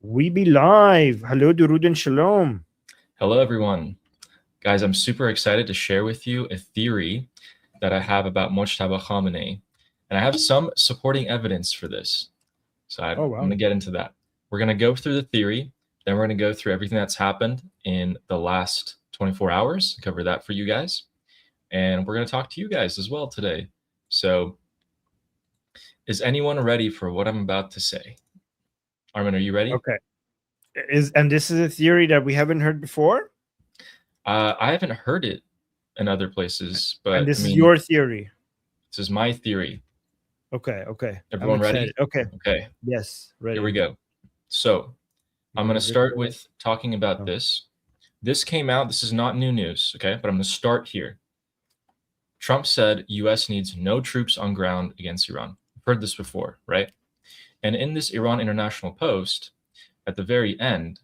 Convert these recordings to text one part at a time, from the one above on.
We be live. Hello, Durud and Shalom. Hello, everyone. Guys, I'm super excited to share with you a theory that I have about Mojtaba Khamenei. And I have some supporting evidence for this. So I'm going to get into that. We're going to go through the theory. Then we're going to go through everything that's happened in the last 24 hours, cover that for you guys. And we're going to talk to you guys as well today. So is anyone ready for what I'm about to say? Armin, are you ready? Okay. And this is a theory that we haven't heard before? I haven't heard it in other places, but and this is your theory. This is my theory. Okay. Everyone ready? Okay. Yes, ready. Here we go. So I'm going to start with talking about this. This came out. This is not new news, okay? But I'm going to start here. Trump said U.S. needs no troops on ground against Iran. I've heard this before, right? And in this Iran International Post, at the very end,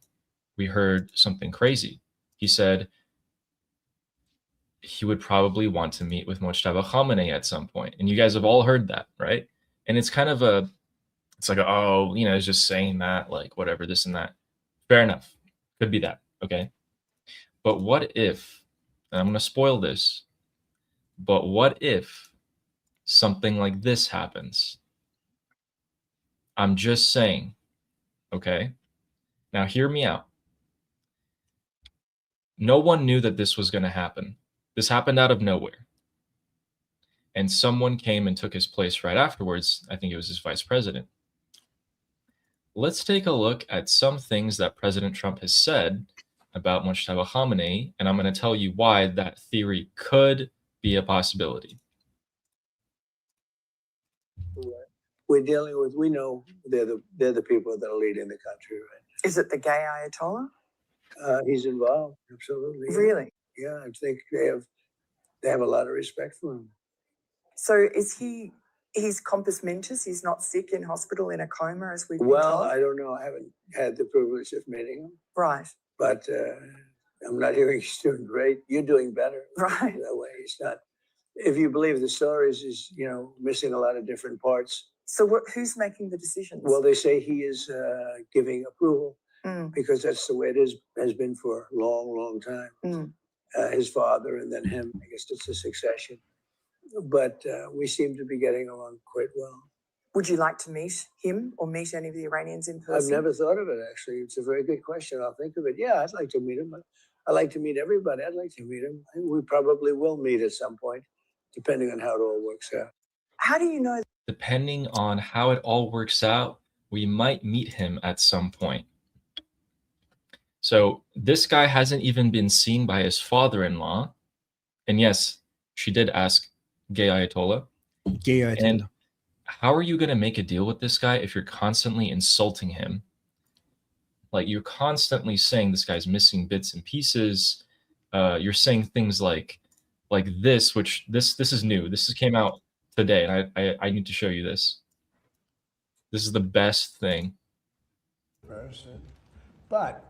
we heard something crazy. He said he would probably want to meet with Mojtaba Khamenei at some point. And you guys have all heard that, right? And it's kind of it's like, oh, it's just saying that, like, whatever, this and that. Fair enough. Could be that, okay? But what if, and I'm going to spoil this, but what if something like this happens? I'm just saying, okay? Now hear me out. No one knew that this was going to happen. This happened out of nowhere. And someone came and took his place right afterwards. I think it was his vice president. Let's take a look at some things that President Trump has said about Mojtaba Khamenei, and I'm going to tell you why that theory could be a possibility. We're dealing with, we know they're the people that are leading the country, right? Is it the gay Ayatollah? He's involved, absolutely. Really? Yeah, I think they have a lot of respect for him. So is he's compos mentis? He's not sick in hospital in a coma, as we've been Well, told? I don't know. I haven't had the privilege of meeting him. Right. But I'm not hearing he's doing great. You're doing better. Right. That way, he's not. If you believe the stories, he's missing a lot of different parts. So who's making the decisions? Well, they say he is giving approval because that's the way it has been for a long, long time. His father and then him. I guess it's a succession. But we seem to be getting along quite well. Would you like to meet him or meet any of the Iranians in person? I've never thought of it, actually. It's a very good question. I'll think of it. Yeah, I'd like to meet him. I like to meet everybody. I'd like to meet him. We probably will meet at some point, depending on how it all works out. How do you know? Depending on how it all works out, we might meet him at some point. So this guy hasn't even been seen by his father-in-law. And yes, she did ask gay Ayatollah. And how are you going to make a deal with this guy if you're constantly insulting him? Like, you're constantly saying this guy's missing bits and pieces. You're saying things like this, which this is new. This came out today, and I need to show you this. This is the best thing. But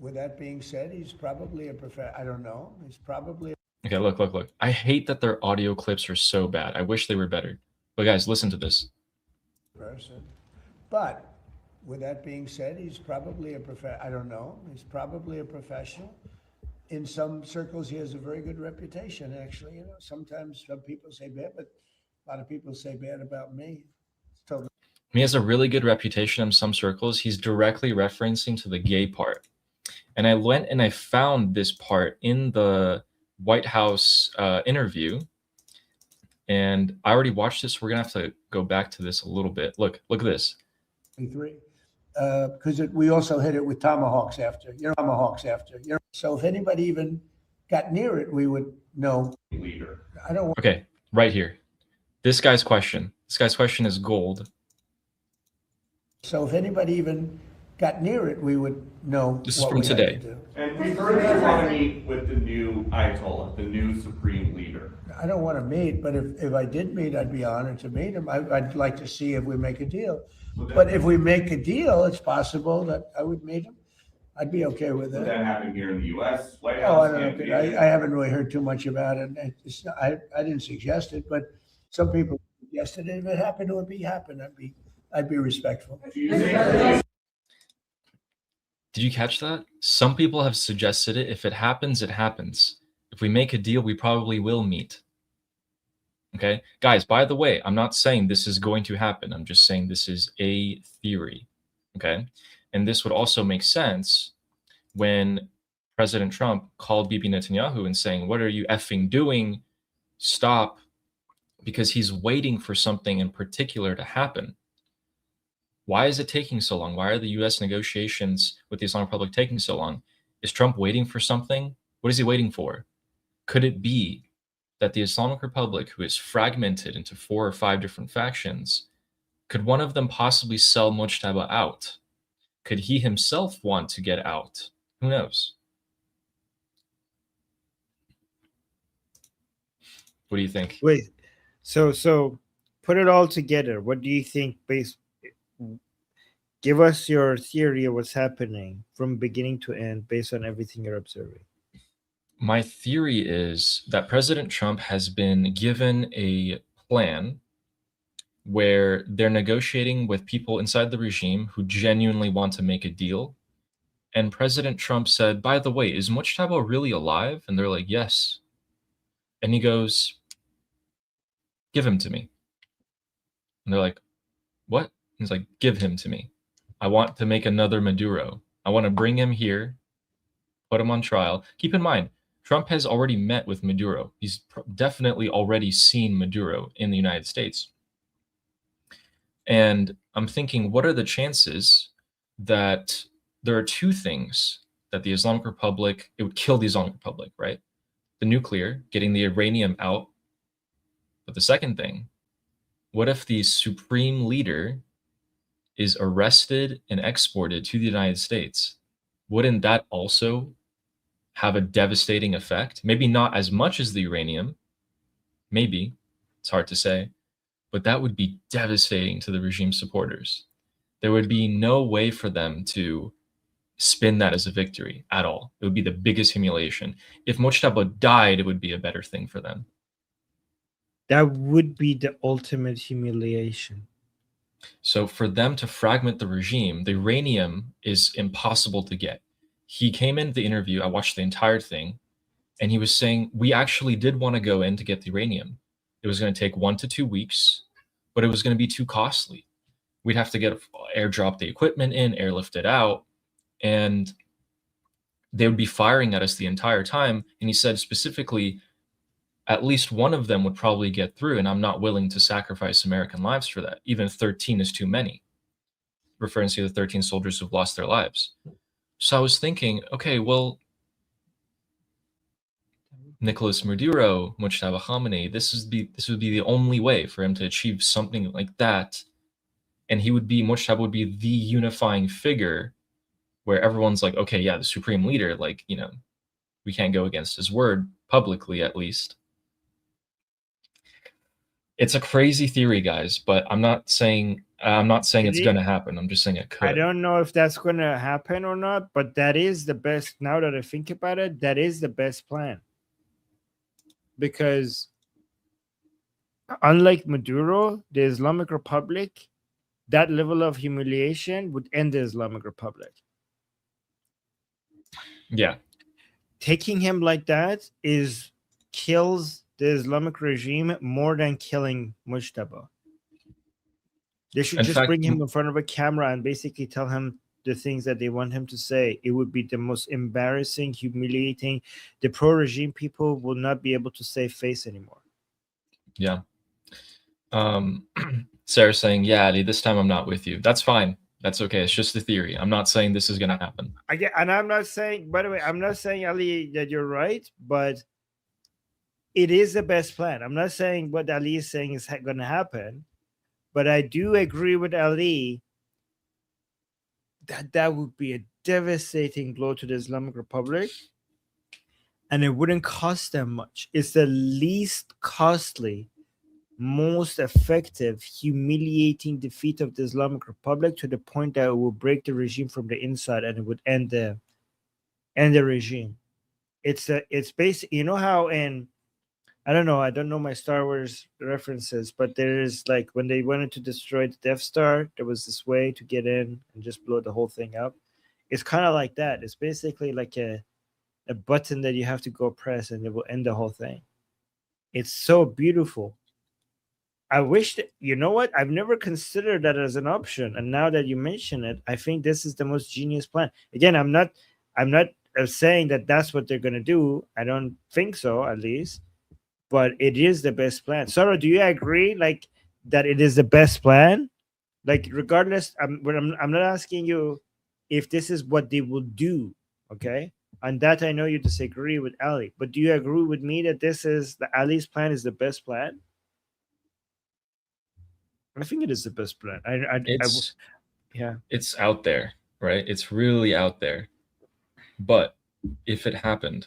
with that being said, he's probably I don't know. He's probably. Okay, look. I hate that their audio clips are so bad. I wish they were better. But guys, listen to this. But with that being said, he's probably I don't know. He's probably a professional. In some circles, he has a very good reputation, actually. Sometimes some people say bad, but a lot of people say bad about me. It's totally. He has a really good reputation in some circles. He's directly referencing to the gay part. And I went and I found this part in the White House interview. And I already watched this. We're going to have to go back to this a little bit. Look at this. Because we also hit it with tomahawks after. So if anybody even got near it, we would know. Leader. I don't want. Okay, right here. This guy's question. This guy's question is gold. So if anybody even got near it, we would know. This is from today. And we've heard that you want to meet with the new Ayatollah, the new supreme leader. I don't want to meet, but if I did meet, I'd be honored to meet him. I'd like to see if we make a deal. But if we make a deal, it's possible that I would meet him. I'd be okay with it. Would that happen here in the U.S. White Oh, House? I don't know. I haven't really heard too much about it. I didn't suggest it, but some people suggested it. If it happened, it would happen. I'd be respectful. Did you catch that? Some people have suggested it. If it happens, it happens. If we make a deal, we probably will meet. Okay? Guys, by the way, I'm not saying this is going to happen. I'm just saying this is a theory. Okay? And this would also make sense when President Trump called Bibi Netanyahu and saying, "What are you effing doing? Stop," because he's waiting for something in particular to happen. Why is it taking so long? Why are the US negotiations with the Islamic Republic taking so long? Is Trump waiting for something? What is he waiting for? Could it be that the Islamic Republic, who is fragmented into 4 or 5 different factions, could one of them possibly sell Mojtaba out? Could he himself want to get out? Who knows? What do you think? Wait, so put it all together. What do you think? Give us your theory of what's happening from beginning to end based on everything you're observing. My theory is that President Trump has been given a plan where they're negotiating with people inside the regime who genuinely want to make a deal. And President Trump said, "By the way, is Mojtaba really alive?" And they're like, "Yes." And he goes, "Give him to me." And they're like, "What?" He's like, "Give him to me. I want to make another Maduro. I want to bring him here, put him on trial." Keep in mind, Trump has already met with Maduro. He's definitely already seen Maduro in the United States. And I'm thinking, what are the chances that there are 2 things that the Islamic Republic, it would kill the Islamic Republic, right? The nuclear, getting the uranium out. But the second thing, what if the supreme leader is arrested and exported to the United States? Wouldn't that also have a devastating effect? Maybe not as much as the uranium. Maybe. It's hard to say. But that would be devastating to the regime supporters. There would be no way for them to spin that as a victory at all. It would be the biggest humiliation. If Mojtaba died, it would be a better thing for them. That would be the ultimate humiliation. So for them to fragment the regime, the uranium is impossible to get. He came into the interview, I watched the entire thing, and he was saying, we actually did want to go in to get the uranium. It was going to take 1 to 2 weeks, but it was going to be too costly. We'd have to airdrop the equipment in, airlift it out, and they would be firing at us the entire time. And he said specifically, at least one of them would probably get through, and I'm not willing to sacrifice American lives for that. Even 13 is too many, referring to the 13 soldiers who've lost their lives. So I was thinking, okay, well, Nicolas Maduro, Mojtaba Khamenei, this would be the only way for him to achieve something like that. And Mojtaba would be the unifying figure where everyone's like, okay, yeah, the supreme leader, like, we can't go against his word publicly, at least. It's a crazy theory, guys, but I'm not saying it's going to happen. I'm just saying it could. I don't know if that's going to happen or not, but that is the best. Now that I think about it, that is the best plan. Because unlike Maduro, the Islamic Republic, that level of humiliation would end the Islamic Republic. Yeah. Taking him like that kills the Islamic regime more than killing Mojtaba. They should just bring him in front of a camera and basically tell him the things that they want him to say. It would be the most embarrassing, humiliating. The pro-regime people will not be able to save face anymore. Yeah. Sarah's saying, yeah, Ali, this time I'm not with you. That's fine. That's okay. It's just a theory. I'm not saying this is going to happen. And I'm not saying, by the way, I'm not saying, Ali, that you're right, but it is the best plan. I'm not saying what Ali is saying is going to happen, but I do agree with Ali that would be a devastating blow to the Islamic Republic, and it wouldn't cost them much. It's the least costly, most effective, humiliating defeat of the Islamic Republic, to the point that it will break the regime from the inside and it would end the regime. It's basically, how in, I don't know my Star Wars references, but there is, like, when they wanted to destroy the Death Star, there was this way to get in and just blow the whole thing up. It's kind of like that. It's basically like a button that you have to go press and it will end the whole thing. It's so beautiful. I wish that, you know what? I've never considered that as an option. And now that you mention it, I think this is the most genius plan. Again, I'm not saying that that's what they're going to do. I don't think so, at least. But it is the best plan. Sarah, do you agree like that it is the best plan? Like regardless, I'm not asking you if this is what they will do, okay? On that, I know you disagree with Ali, but do you agree with me that this is the Ali's plan is the best plan? I think it is the best plan. Yeah, it's out there, right? It's really out there. But if it happened,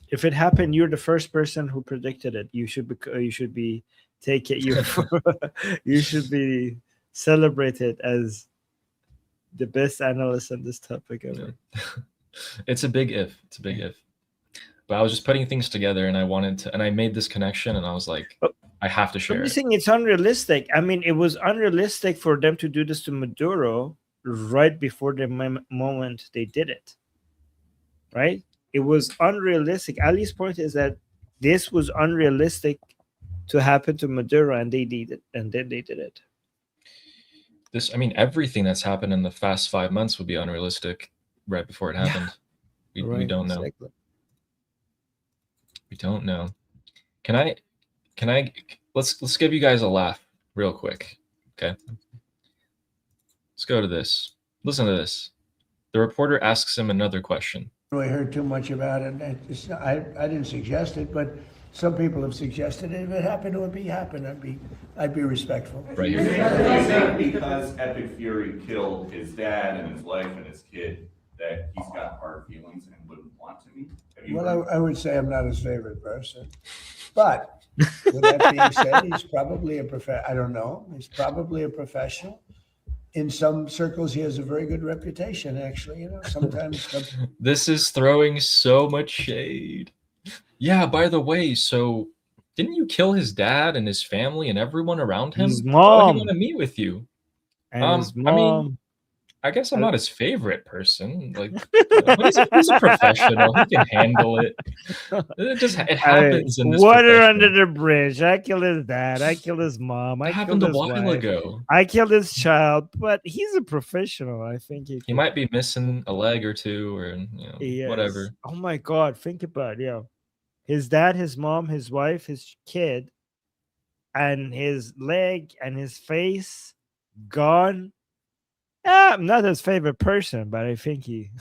you're the first person who predicted it. You should be take it. You should be celebrated as the best analyst on this topic ever. It's a big if. It's a big if. But I was just putting things together, and I wanted to, and I made this connection, and I was like, I have to share. I'm saying it's unrealistic. I mean, it was unrealistic for them to do this to Maduro right before the moment they did it. Right? It was unrealistic. Ali's point is that this was unrealistic to happen to Maduro, and they did it, and then they did it. I mean, everything that's happened in the past 5 months would be unrealistic right before it happened. Yeah. We don't know. Exactly. We don't know. Can I let's give you guys a laugh real quick. Okay. Let's go to this. Listen to this. The reporter asks him another question. I heard too much about it. I didn't suggest it, but some people have suggested it. If it happened, it would happen. I'd be respectful. Right here. You think because Epic Fury killed his dad and his wife and his kid that he's got hard feelings and wouldn't want to meet? Well, I would say I'm not his favorite person, but with that being said, he's probably I don't know. He's probably a professional. In some circles, he has a very good reputation. Actually, sometimes. This is throwing so much shade. Yeah. By the way, so didn't you kill his dad and his family and everyone around him? His mom. Oh, he want to meet with you. And his mom. I mean, I guess I'm not his favorite person. Like, but he's a professional. He can handle it. It happens in this water under the bridge. I killed his dad. I killed his mom. It happened a while ago. I killed his child, but he's a he I think he might be missing a leg or two, or whatever. Oh my God! Think about it. Yeah, his dad, his mom, his wife, his kid, and his leg and his face gone. I'm not his favorite person, but I think he.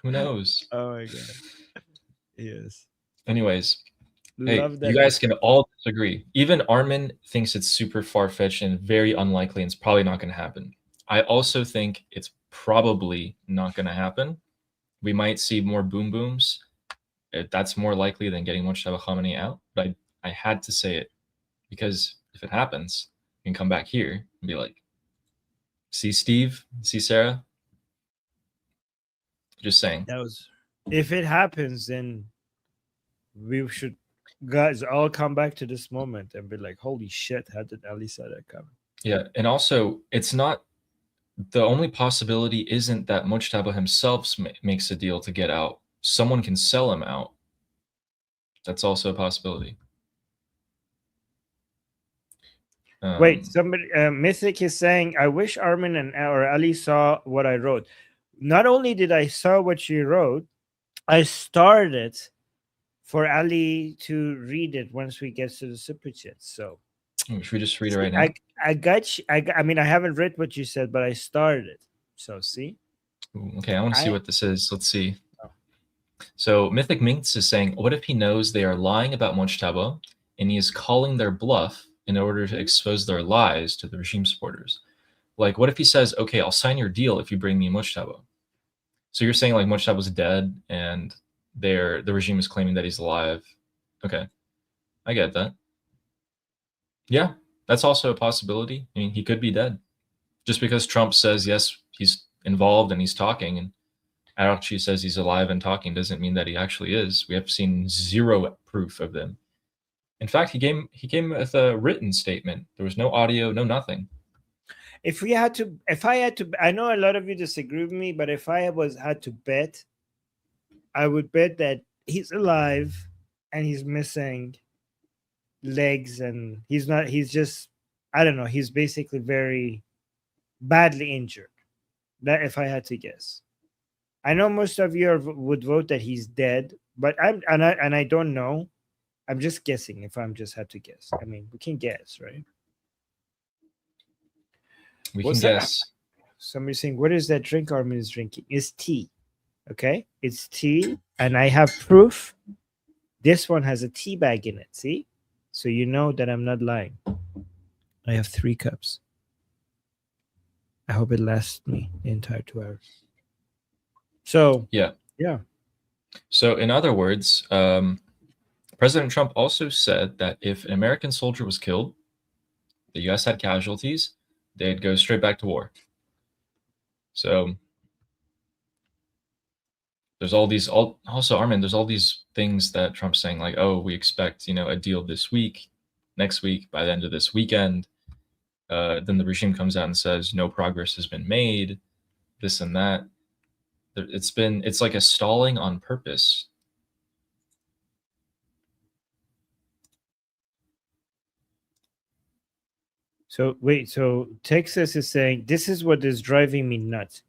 Who knows? Oh my God. Yes. Anyways, hey, you guys can all disagree. Even Armin thinks it's super far-fetched and very unlikely, and it's probably not going to happen. I also think it's probably not going to happen. We might see more boom booms. That's more likely than getting Mojtaba Khamenei out. But I had to say it because if it happens, you can come back here and be like, see Steve, see Sarah. Just saying. If it happens, then we should guys all come back to this moment and be like, holy shit, how did Ali saw that coming? Yeah, and also it's not the only possibility isn't that Mojtaba himself makes a deal to get out. Someone can sell him out. That's also a possibility. Wait, somebody Mythic is saying, I wish Armin or Ali saw what I wrote. Not only did I saw what you wrote, I started for Ali to read it once we get to the super chat. So should we just read it right now? I got you. I mean, I haven't read what you said, but I started. So see. Okay, I want to see what this is. Let's see. So Mythic Minx is saying, what if he knows they are lying about Mojtaba and he is calling their bluff in order to expose their lies to the regime supporters? Like, what if he says, okay, I'll sign your deal if you bring me Mojtaba? So you're saying like Mojtaba's dead and the regime is claiming that he's alive. Okay, I get that. Yeah, that's also a possibility. I mean, he could be dead. Just because Trump says, yes, he's involved and he's talking, and Araghchi says he's alive and talking, doesn't mean that he actually is. We have seen zero proof of them. In fact, he came with a written statement. There was no audio, no nothing. if I had to, I know a lot of you disagree with me, but if I had to bet, I would bet that he's alive and he's missing legs, and he's not. He's just, I don't know. He's basically very badly injured. That if I had to guess, I know most of you would vote that he's dead, but I don't know. I'm just guessing. If I'm just had to guess, I mean, we can guess, right? We What's can that? guess. Somebody's saying, "What is that drink Armin is drinking?" It's tea. Okay, it's tea, and I have proof. This one has a tea bag in it. See, so you know that I'm not lying. I have 3 cups. I hope it lasts me the entire 2 hours. So Yeah. yeah. So in other words, President Trump also said that if an American soldier was killed, the U.S. had casualties, they'd go straight back to war. So there's all these, also Armin, there's all these things that Trump's saying, like, oh, we expect, a deal this week, next week, by the end of this weekend. Then the regime comes out and says no progress has been made, this and that. It's like a stalling on purpose. So wait, so Texas is saying this is what is driving me nuts.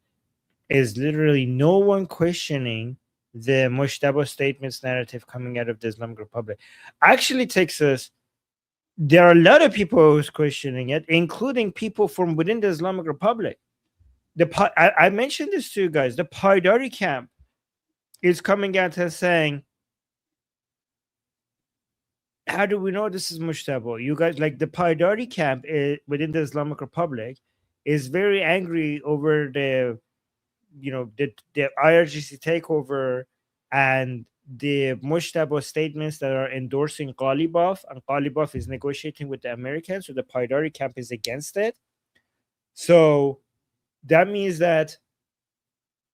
Is literally no one questioning the Mojtaba statements narrative coming out of the Islamic Republic. Actually, Texas, there are a lot of people who's questioning it, including people from within the Islamic Republic. I mentioned this to you guys. The Paidari camp is coming out and saying, how do we know this is Mojtaba? You guys, like the Paidari camp within the Islamic Republic is very angry over the IRGC takeover and the Mojtaba statements that are endorsing Ghalibaf, and Ghalibaf is negotiating with the Americans, so the Paidari camp is against it. So that means that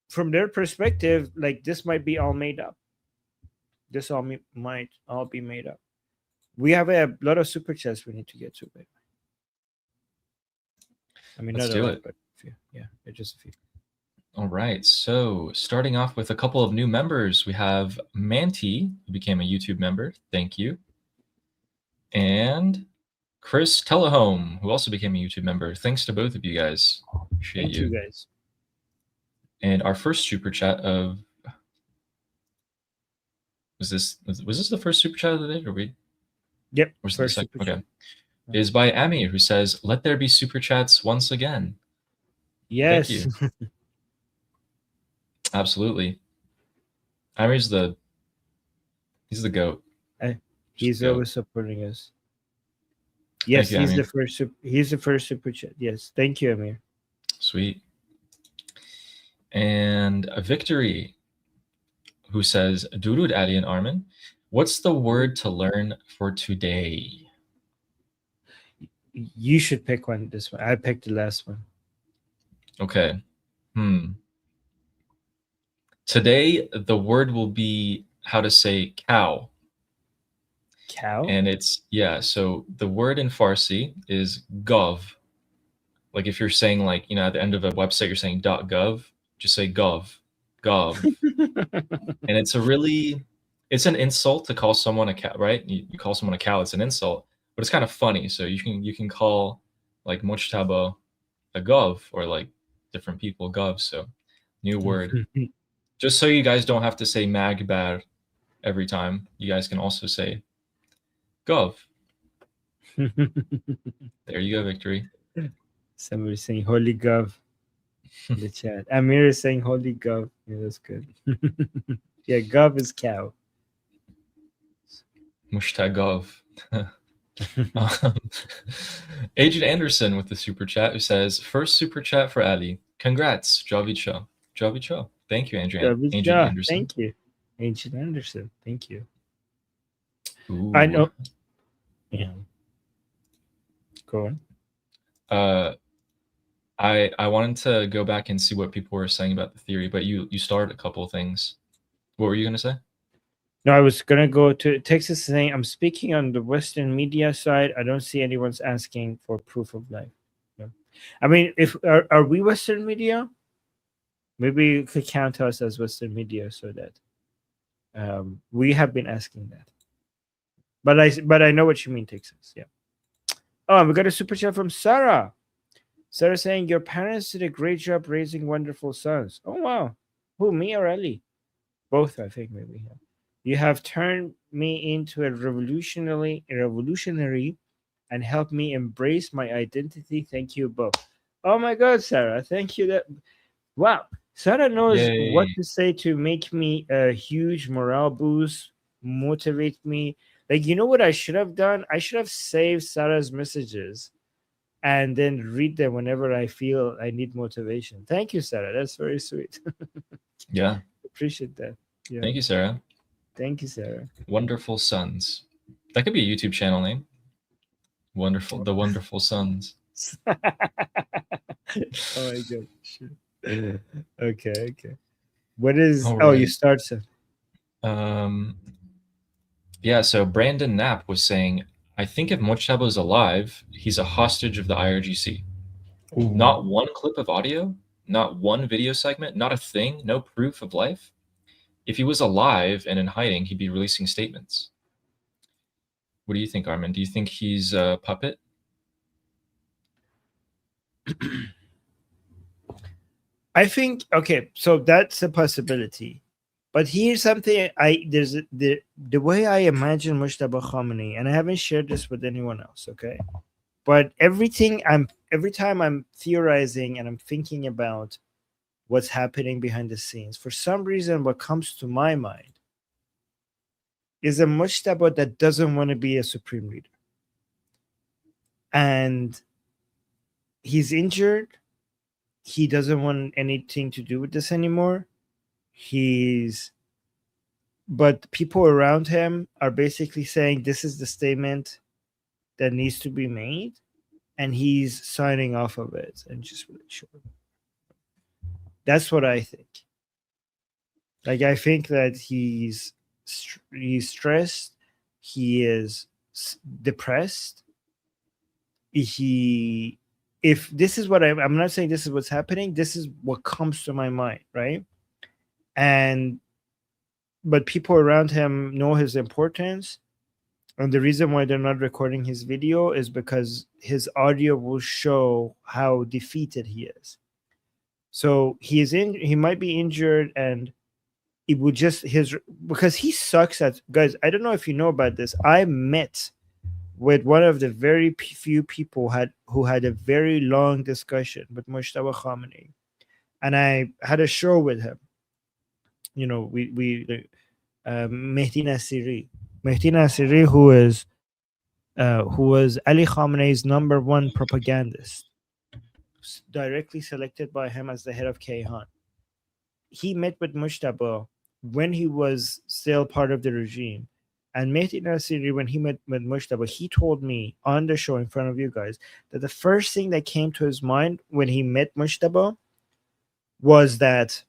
from their perspective, like this might be all made up. This might all be made up. We have a lot of super chats we need to get to, baby. I mean, Let's not do a lot, it. but a few. Yeah, just a few. All right, so starting off with a couple of new members, we have Manti, who became a YouTube member. Thank you. And Chris Telehome, who also became a YouTube member. Thanks to both of you guys. Appreciate Thank you guys. And our first super chat of was this the first super chat of the day, or we? Yep. Was the second? Okay. Is by Amir, who says, "Let there be super chats once again." Yes. Thank you. Absolutely. Amir's he's the GOAT. He's always supporting us. Yes, you, he's Amir. He's the first super chat. Yes, thank you, Amir. Sweet. And a Victory, who says, Durud Ali and Armin, what's the word to learn for today? You should pick one. This one. I picked the last one. Okay. Today, the word will be how to say cow. Cow? And it's, so the word in Farsi is gov. Like if you're saying like, at the end of a website, you're saying .gov, just say gov. And it's an insult to call someone a cow, right? You call someone a cow, it's an insult, but it's kind of funny. So you can call like Mojtaba a gov, or like different people gov. So new word. Just so you guys don't have to say magbar every time, you guys can also say gov. There you go, Victory. Somebody's saying holy gov in the chat. Amir is saying holy gov. Yeah, that's good. Yeah, gov is cow. Mushtagov. Agent Anderson with the super chat, who says, first super chat for Ali. Congrats, Javicha. Thank you, Agent Anderson. Thank you, Agent Anderson. Thank you. Ooh. I know. Yeah. Go on. I wanted to go back and see what people were saying about the theory, but you started a couple of things. What were you going to say? No, I was going to go to Texas saying, I'm speaking on the Western media side. I don't see anyone's asking for proof of life. Yeah. I mean, if are we Western media? Maybe you could count us as Western media, so that we have been asking that. But I know what you mean, Texas. Yeah. Oh, and we got a super chat from Sarah. Sarah saying your parents did a great job raising wonderful sons. Oh wow. Who, me or Ellie? Both, I think, maybe. Yeah. You have turned me into a revolutionary and helped me embrace my identity. Thank you both. Oh my god, Sarah. Thank you. That wow. Sarah knows what Yay. to say to make me a huge morale boost, motivate me. Like, you know what I should have done? I should have saved Sarah's messages and then read them whenever I feel I need motivation. Thank you, Sarah. That's very sweet. Yeah. Appreciate that. Yeah. Thank you, Sarah. Thank you, Sarah. Wonderful Sons. That could be a YouTube channel name. The Wonderful Sons. Oh my god. Sure. Okay. What is All oh you right. start, sir. Yeah, so Brandon Knapp was saying, I think if Mojtaba is alive, he's a hostage of the IRGC. Ooh. Not one clip of audio, not one video segment, not a thing, no proof of life. If he was alive and in hiding, he'd be releasing statements. What do you think, Armin? Do you think he's a puppet? I think okay, so that's a possibility. But here's something the way I imagine Mojtaba Khamenei, and I haven't shared this with anyone else, okay? But every time I'm theorizing and I'm thinking about what's happening behind the scenes, for some reason what comes to my mind is a Mojtaba that doesn't want to be a supreme leader. And he's injured. He doesn't want anything to do with this anymore. But people around him are basically saying this is the statement that needs to be made, and he's signing off of it and just really sure. That's what I think. Like, I think that he's stressed, he is depressed. If this is what I'm not saying this is what's happening, this is what comes to my mind, right? But people around him know his importance, and the reason why they're not recording his video is because his audio will show how defeated he is. So he might be injured, and it would just because he sucks at, guys, I don't know if you know about this. I met with one of the very few people who had a very long discussion with Mojtaba Khamenei, and I had a show with him. You know, we Mehdi Nasiri, who was Ali Khamenei's number one propagandist, directly selected by him as the head of Kayhan. He met with Mojtaba when he was still part of the regime. And Mehdi Nasiri, when he met with Mojtaba, he told me on the show in front of you guys that the first thing that came to his mind when he met Mojtaba was that,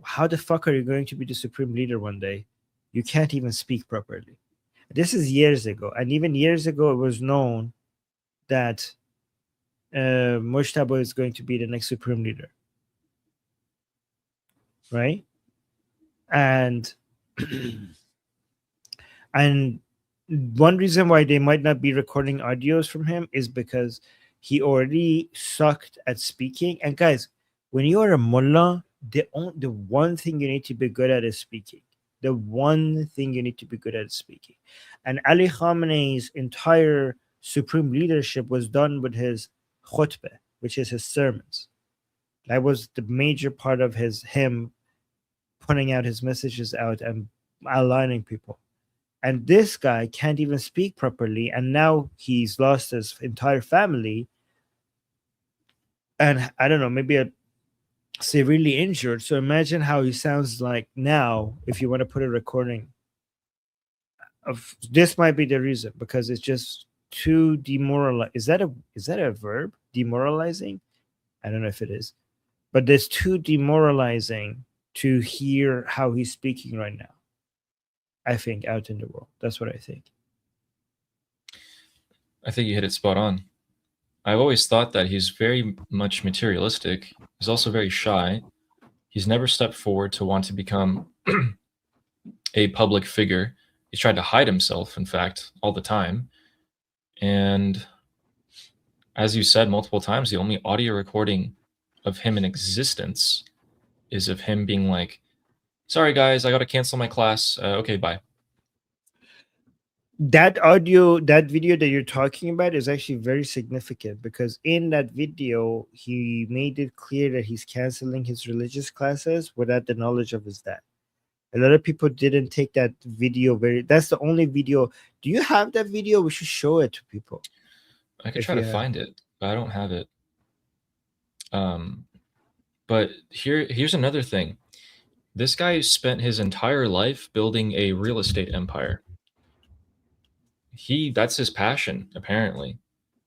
how the fuck are you going to be the supreme leader one day? You can't even speak properly. This is years ago. And even years ago, it was known that Mojtaba is going to be the next supreme leader. Right? And and one reason why they might not be recording audios from him is because he already sucked at speaking. And guys, when you are a mullah, the one thing you need to be good at is speaking. The one thing you need to be good at is speaking. And Ali Khamenei's entire supreme leadership was done with his khutbah, which is his sermons. That was the major part of him putting out his messages out and aligning people. And this guy can't even speak properly, and now he's lost his entire family. And I don't know, maybe severely injured. So imagine how he sounds like now if you want to put a recording of this. Might be the reason, because it's just too demoralizing. Is that a verb? Demoralizing? I don't know if it is, but it's too demoralizing to hear how he's speaking right now, I think, out in the world. That's what I think. I think you hit it spot on. I've always thought that he's very much materialistic. He's also very shy. He's never stepped forward to want to become a public figure. He's tried to hide himself, in fact, all the time. And as you said multiple times, the only audio recording of him in existence is of him being like, sorry guys, I got to cancel my class. Okay, bye. That video that you're talking about is actually very significant, because in that video, he made it clear that he's canceling his religious classes without the knowledge of his dad. A lot of people didn't take that video that's the only video. Do you have that video? We should show it to people. I could try to find it, but I don't have it. But here's another thing. This guy spent his entire life building a real estate empire. That's his passion, apparently.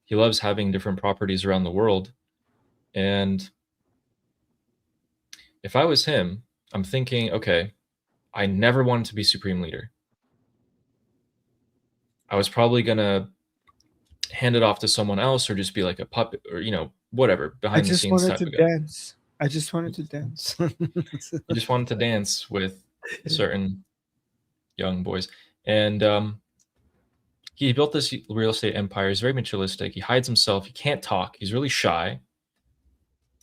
He loves having different properties around the world. And if I was him, I'm thinking, okay, I never wanted to be supreme leader. I was probably going to hand it off to someone else, or just be like a puppet, or, whatever, behind the scenes type of guy. I just wanted to dance. You just wanted to dance with certain young boys. And he built this real estate empire. He's very materialistic. He hides himself. He can't talk. He's really shy.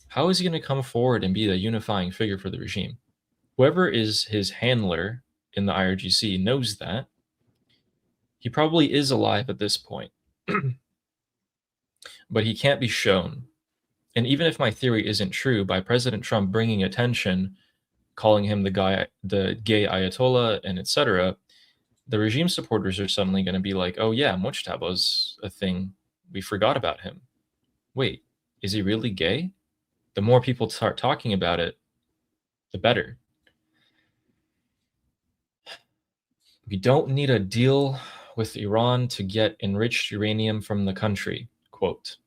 How is he going to come forward and be the unifying figure for the regime? Whoever is his handler in the IRGC knows that. He probably is alive at this point. But he can't be shown. And even if my theory isn't true, by President Trump bringing attention, calling him the gay Ayatollah, and etc., the regime supporters are suddenly going to be like, oh yeah, Mojtaba is a thing. We forgot about him. Wait, is he really gay? The more people start talking about it, the better. We don't need a deal with Iran to get enriched uranium from the country, quote.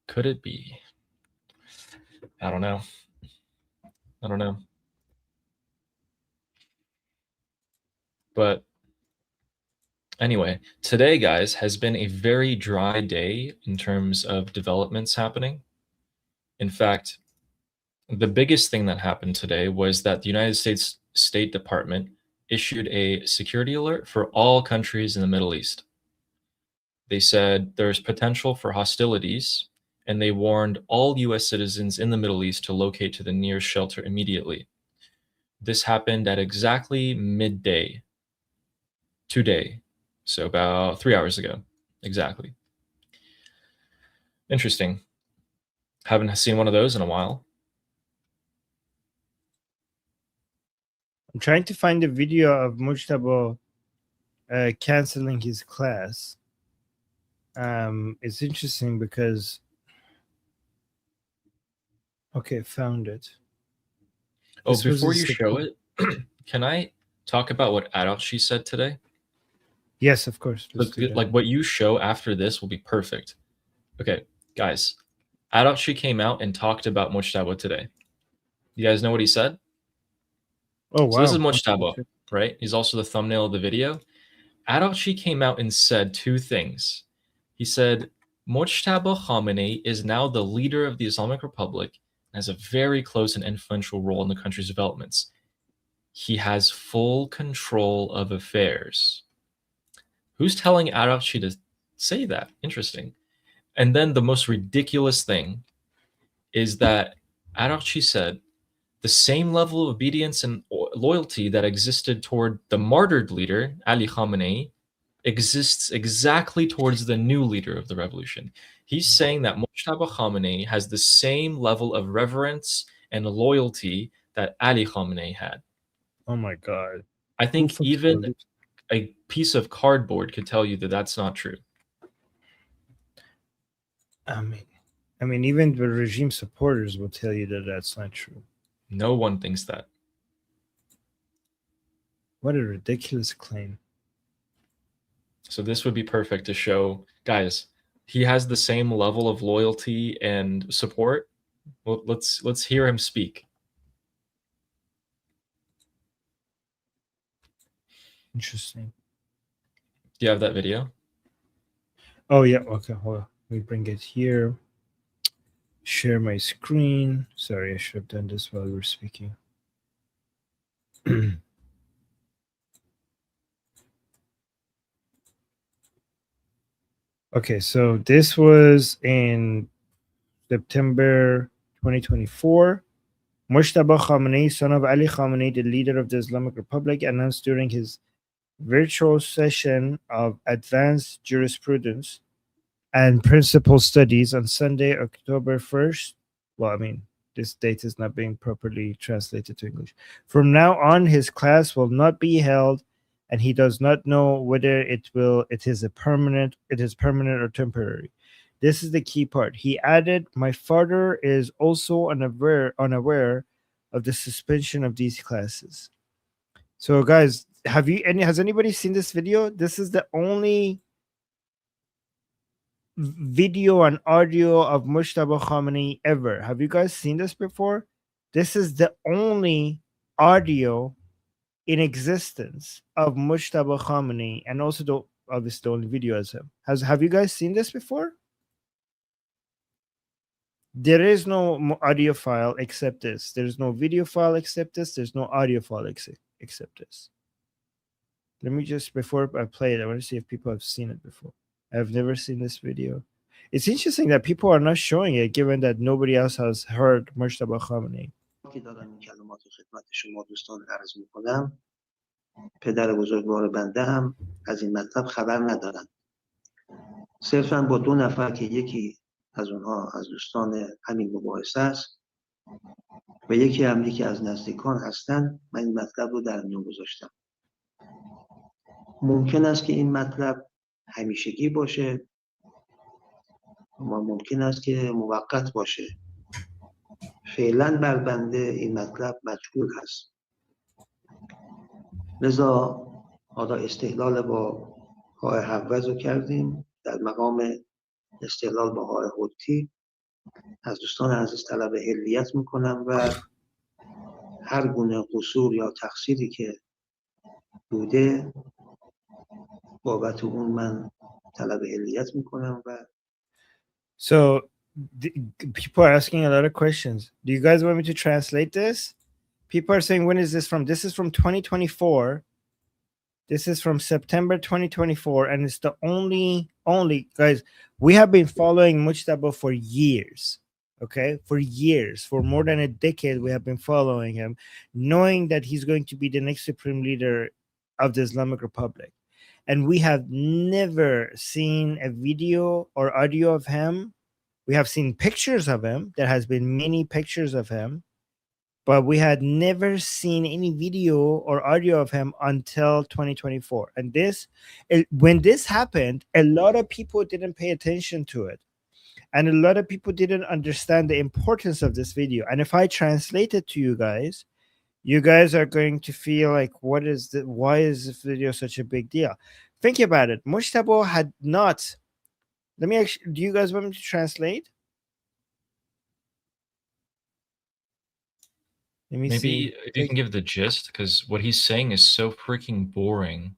Could it be? I don't know. But anyway, today, guys, has been a very dry day in terms of developments happening. In fact, the biggest thing that happened today was that the United States State Department issued a security alert for all countries in the Middle East. They said there's potential for hostilities, and they warned all US citizens in the Middle East to locate to the nearest shelter immediately. This happened at exactly midday today, so about 3 hours ago, exactly. Interesting. Haven't seen one of those in a while. I'm trying to find a video of Mojtaba canceling his class. It's interesting because... Okay, found it. Oh, before you show it, can I talk about what Arakchi said today? Yes, of course. Like what you show after this will be perfect. Okay, guys. Arakchi came out and talked about Mojtaba today. You guys know what he said? Oh, wow. So this is Mojtaba, right? He's also the thumbnail of the video. Arakchi came out and said two things. He said, Mojtaba Khamenei is now the leader of the Islamic Republic and has a very close and influential role in the country's developments. He has full control of affairs. Who's telling Arakchi to say that? Interesting. And then the most ridiculous thing is that Arakchi said the same level of obedience and loyalty that existed toward the martyred leader, Ali Khamenei, exists exactly towards the new leader of the revolution. He's saying that Mojtaba Khamenei has the same level of reverence and loyalty that Ali Khamenei had. Oh my God. I think even a piece of cardboard could tell you that that's not true. I mean, even the regime supporters will tell you that that's not true. No one thinks that. What a ridiculous claim. So this would be perfect to show, guys, he has the same level of loyalty and support. Well, let's hear him speak. Interesting. Do you have that video? Oh yeah. Okay. Hold on. Let me bring it here. Share my screen. Sorry, I should have done this while we were speaking. Okay, so this was in September 2024. Mojtaba Khamenei, son of Ali Khamenei, the leader of the Islamic Republic, announced during his virtual session of Advanced Jurisprudence and Principal Studies on Sunday, October 1st. Well, I mean, this date is not being properly translated to English. From now on, his class will not be held, and he does not know whether it is permanent or temporary. This is the key part. He added, "My father is also unaware of the suspension of these classes." So, guys, has anybody seen this video? This is the only video and audio of Mojtaba Khamenei ever. Have you guys seen this before? This is the only audio in existence of Mojtaba Khamenei, and also obviously the only video as him. Have you guys seen this before? There is no audio file except this. There's no video file except this. There's no audio file except this. Let me just, before I play it, I want to see if people have seen it before. I've never seen this video. It's interesting that people are not showing it, given that nobody else has heard Mojtaba Khamenei. پدر بزرگوار بنده هم از این مطلب خبر ندارن. صرفاً با 2 نفر که یکی از اونها از دوستان همین مباحثه است و یکی از نزدیکان هستن، من این مطلب رو در میون گذاشتم. ممکن است که این مطلب همیشگی باشه و ممکن است که موقت باشه. فعلاً بر بنده این مطلب مجهول هست. لذا حالا استدلال با های حوض رو کردیم. در مقام استدلال با های حوتی از دوستان عزیز طلب حلیت میکنم و هر گونه قصور یا تقصیری که بوده بابت اون من طلب حلیت میکنم و So people are asking a lot of questions. Do you guys want me to translate this? People are saying, when is this from? This is from 2024. This is from September 2024, and it's the only guys, we have been following Mujtaba for years. Okay, for years, for more than a decade, we have been following him, knowing that he's going to be the next supreme leader of the Islamic Republic. And we have never seen a video or audio of him. We have seen pictures of him. There has been many pictures of him, but we had never seen any video or audio of him until 2024. And when this happened, a lot of people didn't pay attention to it. And a lot of people didn't understand the importance of this video. And if I translate it to you guys are going to feel like, why is this video such a big deal? Think about it. Mojtaba had not. Do you guys want me to translate? Let me Maybe see. if you can give the gist, because what he's saying is so freaking boring.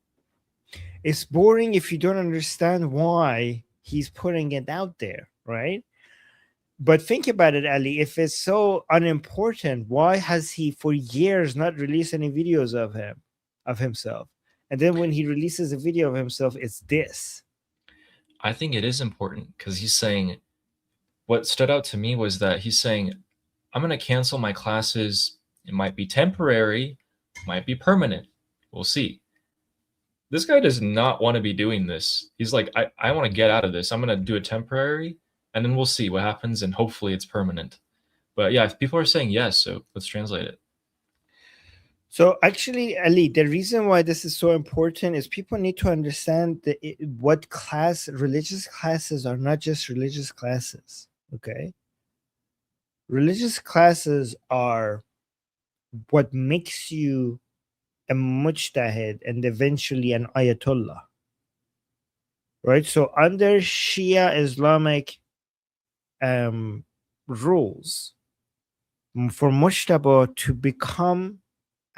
It's boring if you don't understand why he's putting it out there, right? But think about it, Ali. If it's so unimportant, why has he for years not released any videos of himself? And then when he releases a video of himself, it's this. I think it is important because he's saying, what stood out to me was that he's saying, I'm going to cancel my classes. It might be temporary, might be permanent. We'll see. This guy does not want to be doing this. He's like, I want to get out of this. I'm going to do it temporary, and then we'll see what happens, and hopefully it's permanent. But yeah, if people are saying yes, so let's translate it. So actually, Ali, the reason why this is so important is people need to understand what religious classes are not just religious classes, okay? Religious classes are what makes you a mujtahid and eventually an ayatollah, right? So under Shia Islamic rules, for Mujtaba to become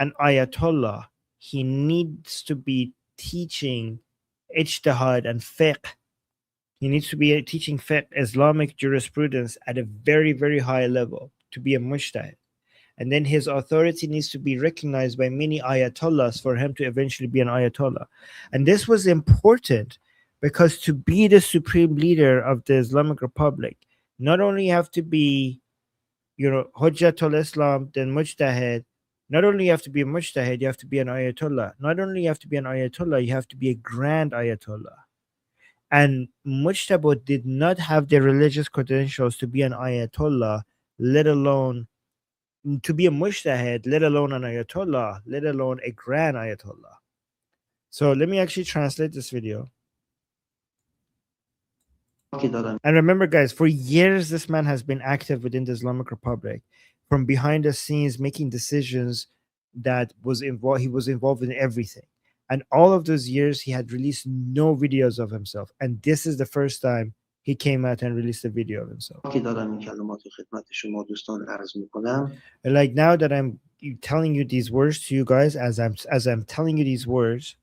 an ayatollah, he needs to be teaching ijtihad and fiqh. He needs to be teaching fiqh, Islamic jurisprudence, at a very, very high level to be a mujtahid. And then his authority needs to be recognized by many ayatollahs for him to eventually be an ayatollah. And this was important because to be the supreme leader of the Islamic Republic, not only you have to be, Hujjatul Islam, then mujtahid. Not only you have to be a mujtahid, you have to be an ayatollah. Not only you have to be an ayatollah, you have to be a grand ayatollah. And Mujtaba did not have the religious credentials to be an ayatollah, let alone to be a mujtahid, let alone an ayatollah, let alone a grand ayatollah. So let me actually translate this video. And remember, guys, for years, this man has been active within the Islamic Republic, from behind the scenes, making decisions that was involved. He was involved in everything. And all of those years, he had released no videos of himself. And this is the first time he came out and released a video of himself. And like now that I'm telling you these words to you guys, as I'm telling you these words,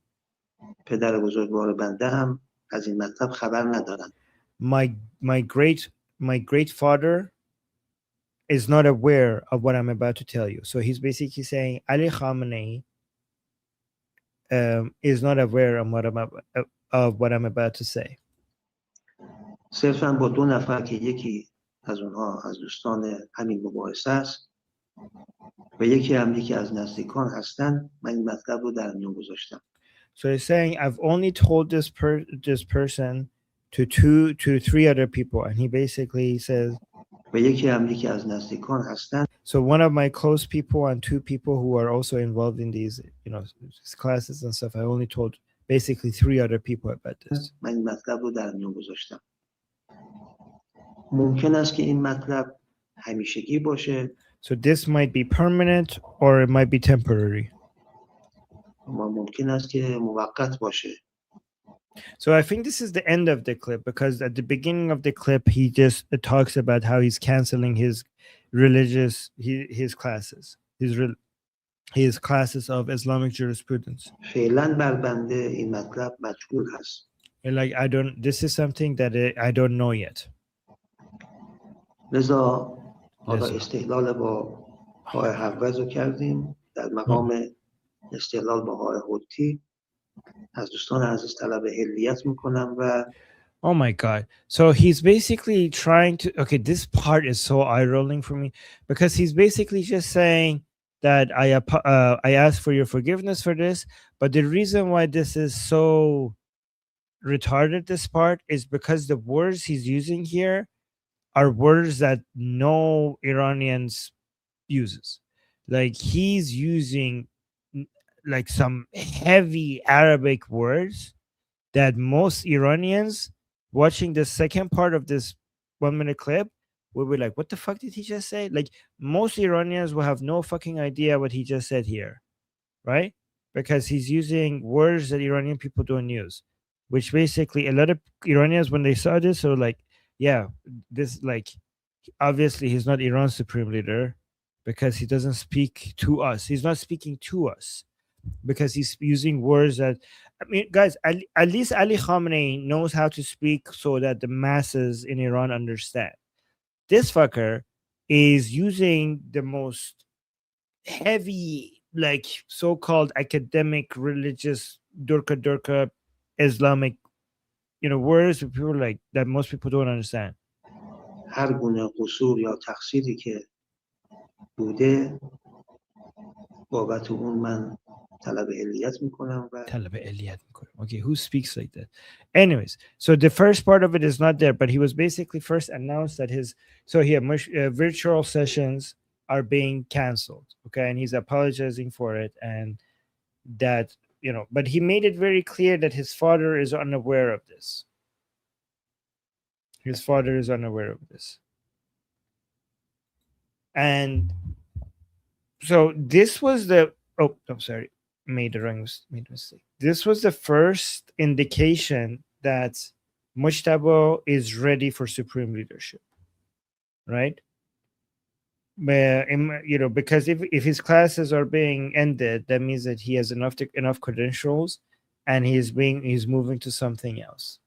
my great father is not aware of what I'm about to tell you. So he's basically saying Ali Khamenei is not aware of what I'm about to say. صرفاً با 2 نفر که یکی از اونها از دوستان همین مباحثه است و یکی از نزدیکان هستن، من این مطلب رو در میون گذاشتم. So he's saying I've only told this person to 3 other people, and he basically says و یکی از نزدیکان هستن. So one of my close people and 2 people who are also involved in these, classes and stuff. I only told basically 3 other people about this. من این مطلب رو در میون گذاشتم. ممکن است که این مطلب همیشگی باشه. So this might be permanent or it might be temporary. اما ممکن است که موقت باشه. So I think this is the end of the clip, because at the beginning of the clip he just talks about how he's canceling his religious his classes, his classes of Islamic jurisprudence. فعلا بر بنده این مطلب مجهول هست. And like this is something that I don't know yet. لذا حالا استدلال با های حوض رو کردیم در مقام استدلال با های حوتی. از دوستان عزیز طلب حلیت میکنم و Oh my God. So he's basically trying to, okay, this part is so eye-rolling for me, because he's basically just saying that I ask for your forgiveness for this, but the reason why this is so retarded, this part, is because the words he's using here are words that no Iranians uses. Like he's using like some heavy Arabic words that most Iranians watching the second part of this 1-minute clip will be like, what the fuck did he just say? Like most Iranians will have no fucking idea what he just said here, right? Because he's using words that Iranian people don't use, which basically a lot of Iranians, when they saw this, are like, yeah, this, like, obviously he's not Iran's supreme leader because he doesn't speak to us. He's not speaking to us because he's using words that, I mean, guys, at least Ali Khamenei knows how to speak so that the masses in Iran understand. This fucker is using the most heavy, like, so-called academic, religious, Durka Islamic, words that people like that most people don't understand. هر گونه قصور یا تقصیری که بوده بابت اون من طلب علیت میکنم و Okay, who speaks like that? Anyways, so the first part of it is not there, but he was basically first announced that virtual sessions are being canceled. Okay, and he's apologizing for it, and that, but he made it very clear that his father is unaware of this. His father is unaware of this. And so this was the, oh, I'm sorry, made a mistake. This was the first indication that Mojtaba is ready for supreme leadership, right? Because if his classes are being ended, that means that he has enough credentials, and he's moving to something else.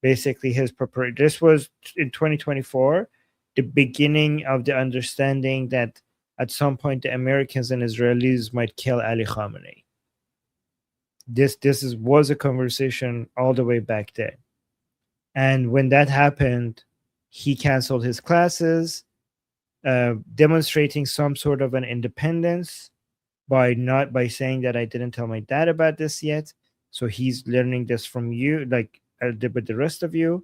Basically, this was in 2024, the beginning of the understanding that at some point the Americans and Israelis might kill Ali Khamenei. Was a conversation all the way back then, and when that happened, he canceled his classes, demonstrating some sort of an independence by saying that I didn't tell my dad about this yet, so he's learning this from you, like with the rest of you,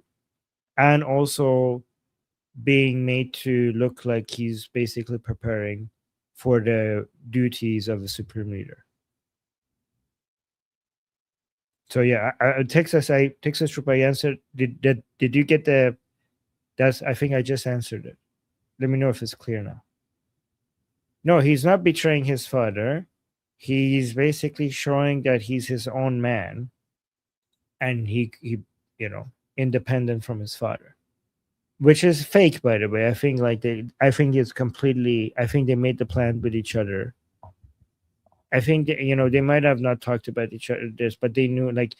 and also being made to look like he's basically preparing for the duties of a supreme leader. So yeah, Texas Troop, I answered. Did you get the? That's, I think I just answered it. Let me know if it's clear now. No, he's not betraying his father. He's basically showing that he's his own man, and he independent from his father, which is fake, by the way. I think it's completely. I think they made the plan with each other. I think that, they might have not talked about each other this, but they knew, like,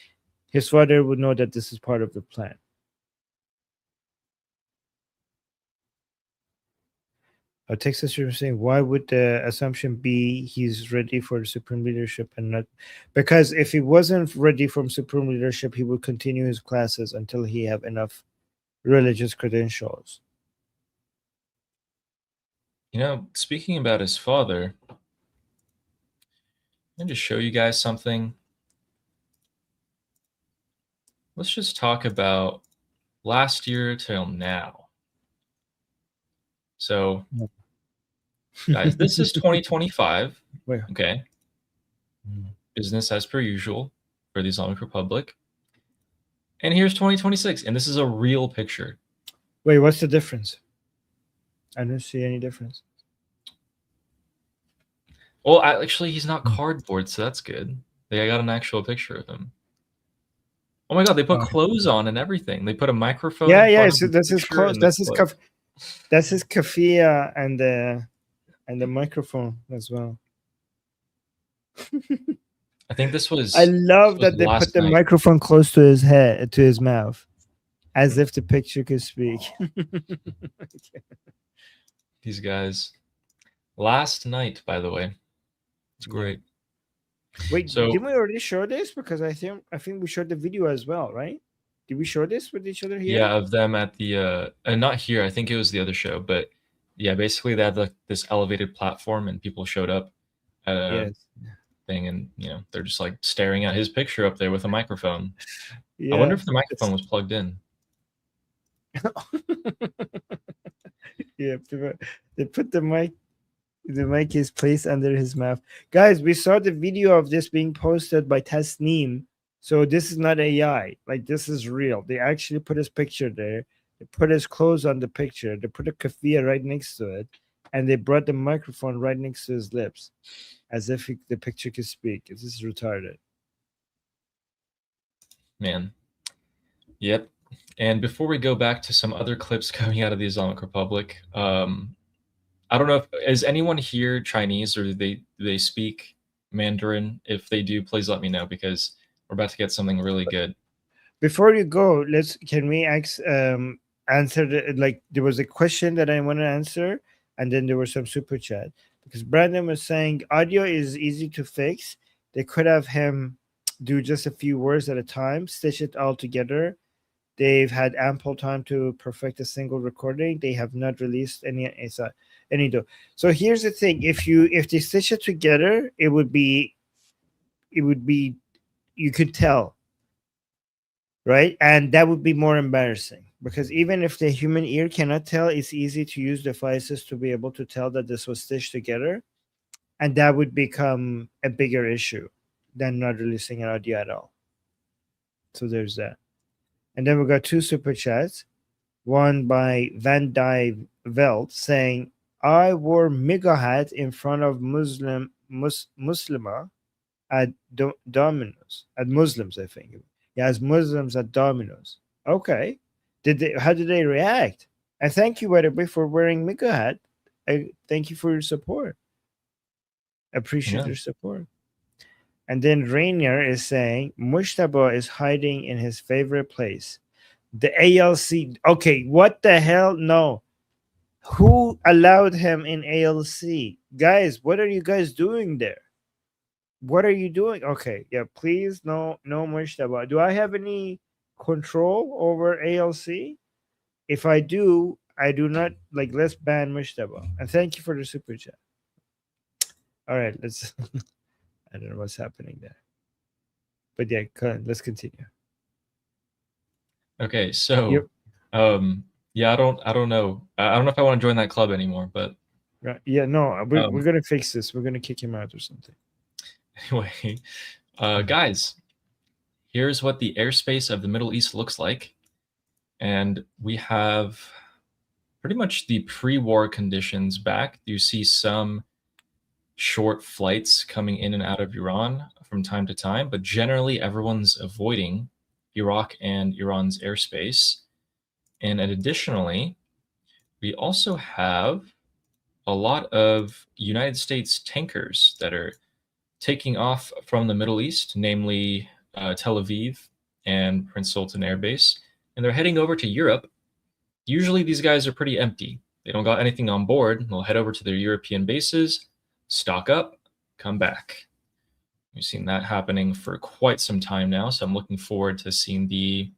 his father would know that this is part of the plan. Texas, you're saying, why would the assumption be he's ready for the supreme leadership and not? Because if he wasn't ready for supreme leadership, he would continue his classes until he have enough religious credentials. Speaking about his father, let me just show you guys something. Let's just talk about last year till now. So, guys, this is 2025. Okay. Business as per usual for the Islamic Republic. And here's 2026, and this is a real picture. Wait, what's the difference? I don't see any difference. Well, actually, he's not cardboard, so that's good. I got an actual picture of him. Oh my god, they put clothes on and everything. They put a microphone. Yeah. So that's his clothes. That's his kafia and the microphone as well. I think this was. I love that they put the microphone close to his head, to his mouth, as if the picture could speak. These guys. Last night, by the way. It's great. Wait, didn't we already show this? Because I think we showed the video as well, right? Did we show this with each other here? Yeah, of them at the not here. I think it was the other show, but yeah, basically they had this elevated platform and people showed up at a thing, and they're just like staring at his picture up there with a microphone. Yeah, I wonder if the microphone was plugged in. Yeah, they put the mic is placed under his mouth. Guys, we saw the video of this being posted by Tasneem. So this is not AI. Like, this is real. They actually put his picture there. They put his clothes on the picture. They put a kafia right next to it. And they brought the microphone right next to his lips, as if the picture could speak. This is retarded. Man. Yep. And before we go back to some other clips coming out of the Islamic Republic, I don't know is anyone here Chinese, or do they speak Mandarin? If they do, please let me know, because we're about to get something really good. Before you go, can we answer there was a question that I want to answer, and then there was some super chat, because Brandon was saying audio is easy to fix. They could have him do just a few words at a time, stitch it all together. They've had ample time to perfect a single recording. They have not released any. So here's the thing: if they stitch it together, it would be you could tell, right? And that would be more embarrassing, because even if the human ear cannot tell, it's easy to use devices to be able to tell that this was stitched together, and that would become a bigger issue than not releasing an audio at all. So there's that. And then we got two super chats. One by Van Dyke Veld saying, I wore Miga hat in front of Muslima at Domino's. At Muslims, I think. Yeah, as Muslims at Domino's. Okay. How did they react? And thank you, by the way, for wearing Miga hat. I thank you for your support. Appreciate Yeah. your support. And then Rainier is saying Mojtaba is hiding in his favorite place, the ALC. Okay, what the hell? No. Who allowed him in ALC? Guys, what are you guys doing there? What are you doing? Okay, yeah, please, no, no Mojtaba. Do I have any control over ALC? If I do, I do not like. Let's ban Mojtaba. And thank you for the super chat. All right, let's. I don't know what's happening there, but yeah, let's continue. Okay, so Yep. yeah, I don't know. I don't know if I want to join that club anymore, but Right. Yeah, no, we're gonna fix this. We're gonna kick him out or something. anyway, guys, here's what the airspace of the Middle East looks like, and we have pretty much the pre-war conditions back. You see some short flights coming in and out of Iran from time to time, but generally everyone's avoiding Iraq and Iran's airspace. And additionally, we also have a lot of United States tankers that are taking off from the Middle East, namely Tel Aviv and Prince Sultan Air Base, and they're heading over to Europe. Usually these guys are pretty empty. They don't got anything on board. They'll head over to their European bases, stock up, come back. We've seen that happening for quite some time now, so I'm looking forward to seeing the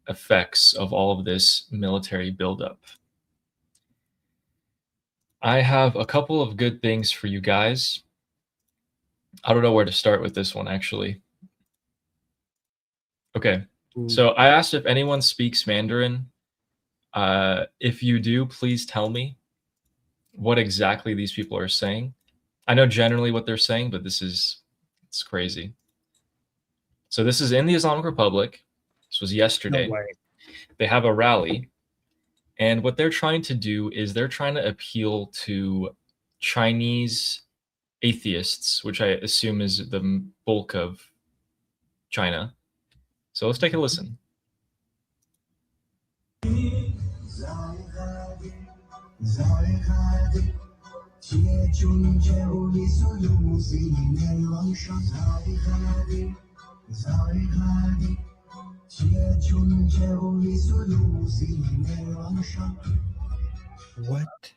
effects of all of this military buildup. I have a couple of good things for you guys. I don't know where to start with this one, actually. Okay, so I asked if anyone speaks Mandarin. If you do, please tell me what exactly these people are saying. I know generally what they're saying, but it's crazy. So this is in the Islamic Republic. This was yesterday. No way. They have a rally, and what they're trying to do is they're trying to appeal to Chinese atheists, which I assume is the bulk of China. So let's take a listen. What?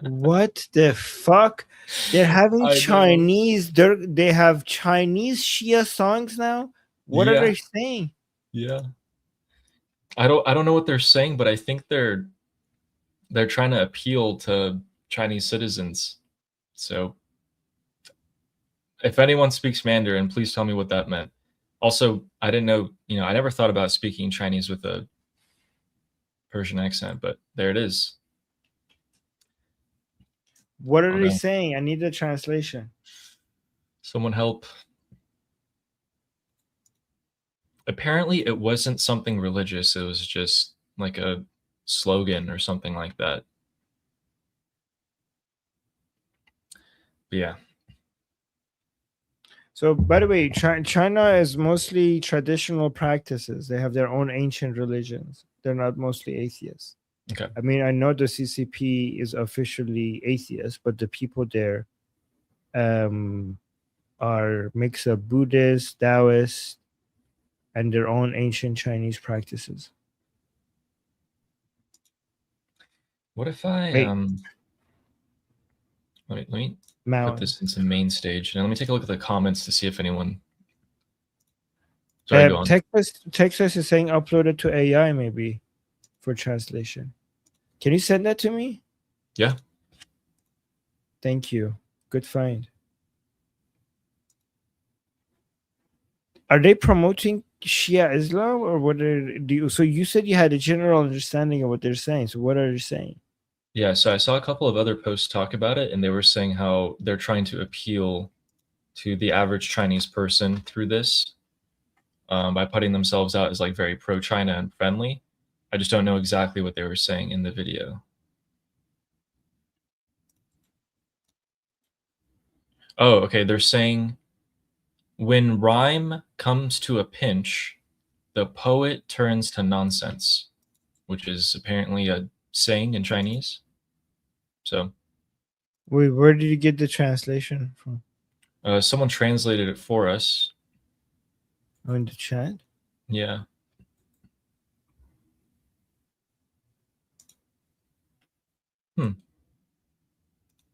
What the fuck? They're having Chinese. They have Chinese Shia songs now. What are they saying? Yeah. I don't know what they're saying, but I think they're trying to appeal to Chinese citizens. So if anyone speaks Mandarin, please tell me what that meant. Also, I didn't know, I never thought about speaking Chinese with a Persian accent, but there it is. What are they saying? I need a translation. Someone help. Apparently, it wasn't something religious. It was just like a slogan or something like that. But yeah. So, by the way, China is mostly traditional practices. They have their own ancient religions. They're not mostly atheists. Okay. I mean, I know the CCP is officially atheist, but the people there are mix of Buddhist, Taoist, and their own ancient Chinese practices. What if I let me put this into main stage. Now let me take a look at the comments to see if anyone. Sorry, go on. Texas is saying upload it to AI maybe for translation. Can you send that to me? Yeah. Thank you. Good find. Are they promoting Shia Islam or what so you said you had a general understanding of what they're saying. So what are they saying? Yeah, so I saw a couple of other posts talk about it, and they were saying how they're trying to appeal to the average Chinese person through this by putting themselves out as like very pro-China and friendly. I just don't know exactly what they were saying in the video. Oh, okay. They're saying when rhyme comes to a pinch, the poet turns to nonsense, which is apparently a saying in Chinese. So, wait, where did you get the translation from? Someone translated it for us. Oh, in the chat? Yeah.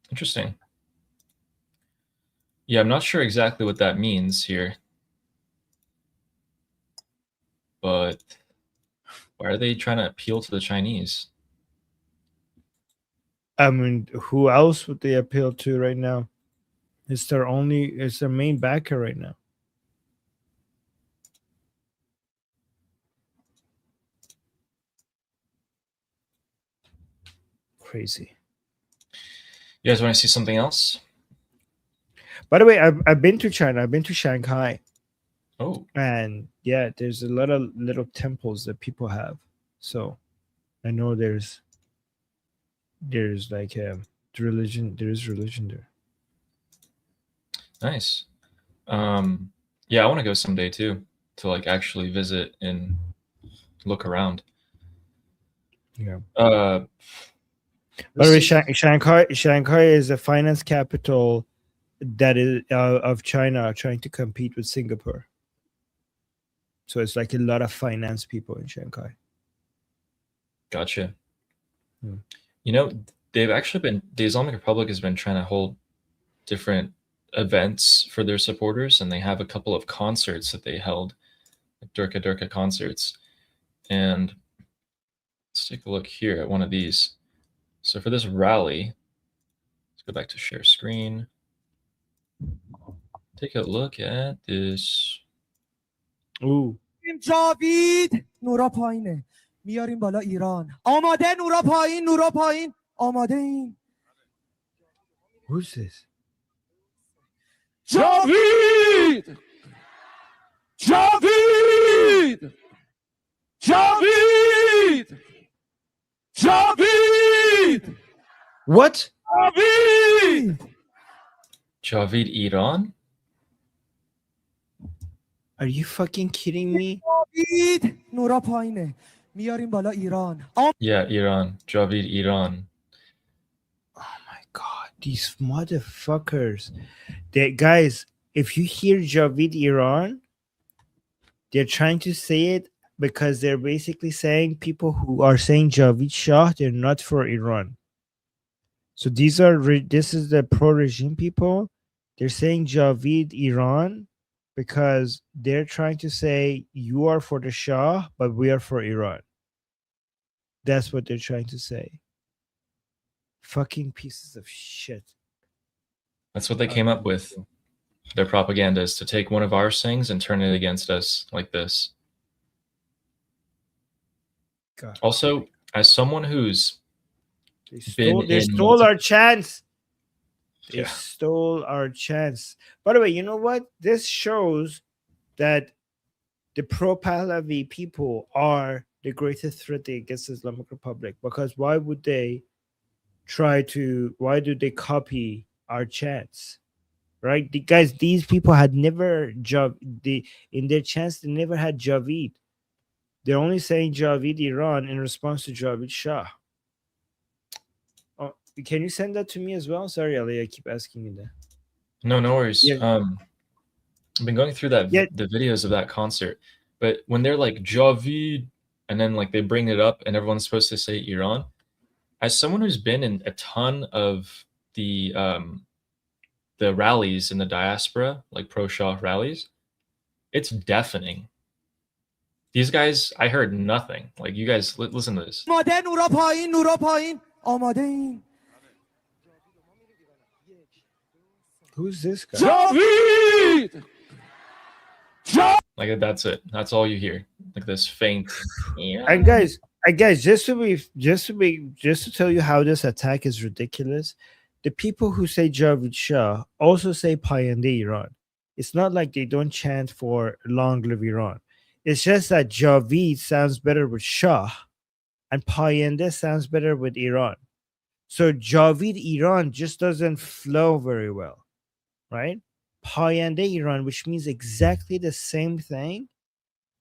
Interesting. Yeah, I'm not sure exactly what that means here. But why are they trying to appeal to the Chinese? I mean, who else would they appeal to right now? It's their main backer right now. Crazy. You guys want to see something else? By the way, I've been to China. I've been to Shanghai. Oh. And yeah, there's a lot of little temples that people have. So I know there's like religion. There is religion there. Nice. Yeah, I want to go someday too, to like actually visit and look around. Yeah. By the way, Shanghai is a finance capital that is of China, trying to compete with Singapore. So it's like a lot of finance people in Shanghai. Gotcha. You know, the Islamic Republic has been trying to hold different events for their supporters, and they have a couple of concerts that they held, like Durka concerts. And let's take a look here at one of these. So for this rally, let's go back to share screen. Take a look at this. Ooh. جاوید نورا پایینه میاریم بالا ایران آماده نورا پایین آماده این Who's this? جاوید جاوید جاوید جاوید What? جاوید Javid Iran? Are you fucking kidding me? جاوید نورا پایینه میاریم بالا ایران Yeah, Iran. Javid Iran. Oh my god, these motherfuckers. Guys, if you hear Javid Iran, they're trying to say it because they're basically saying people who are saying Javid Shah, they're not for Iran. So this is the pro-regime people. They're saying Javid Iran because they're trying to say you are for the Shah, but we are for Iran. That's what they're trying to say. Fucking pieces of shit. That's what they came up with. Their propaganda is to take one of our sayings and turn it against us like this. God. Also, as someone who's they stole our chance. They stole our chance. By the way, you know what? This shows that the pro-Pahlavi people are the greatest threat against the Islamic Republic. Because why do they copy our chants? Right? Guys, these people had never in their chants, they never had Javid. They're only saying Javid Iran in response to Javid Shah. Oh, can you send that to me as well? Sorry, Ali, I keep asking you that. No worries. Yeah. I've been going through the videos of that concert, but when they're like Javid and then like they bring it up and everyone's supposed to say Iran, as someone who's been in a ton of the rallies in the diaspora, like pro-Shah rallies, it's deafening. These guys, I heard nothing. Like, you guys, listen to this. آماده نورا پایین آماده این Who's this guy? جاوید Like, that's it. That's all you hear. Like this faint. And guys, just to tell you how this attack is ridiculous, the people who say Javid Shah also say Payande Iran. It's not like they don't chant for long live Iran. It's just that Javid sounds better with Shah and Payande sounds better with Iran. So Javid Iran just doesn't flow very well, right? Payande Iran, which means exactly the same thing,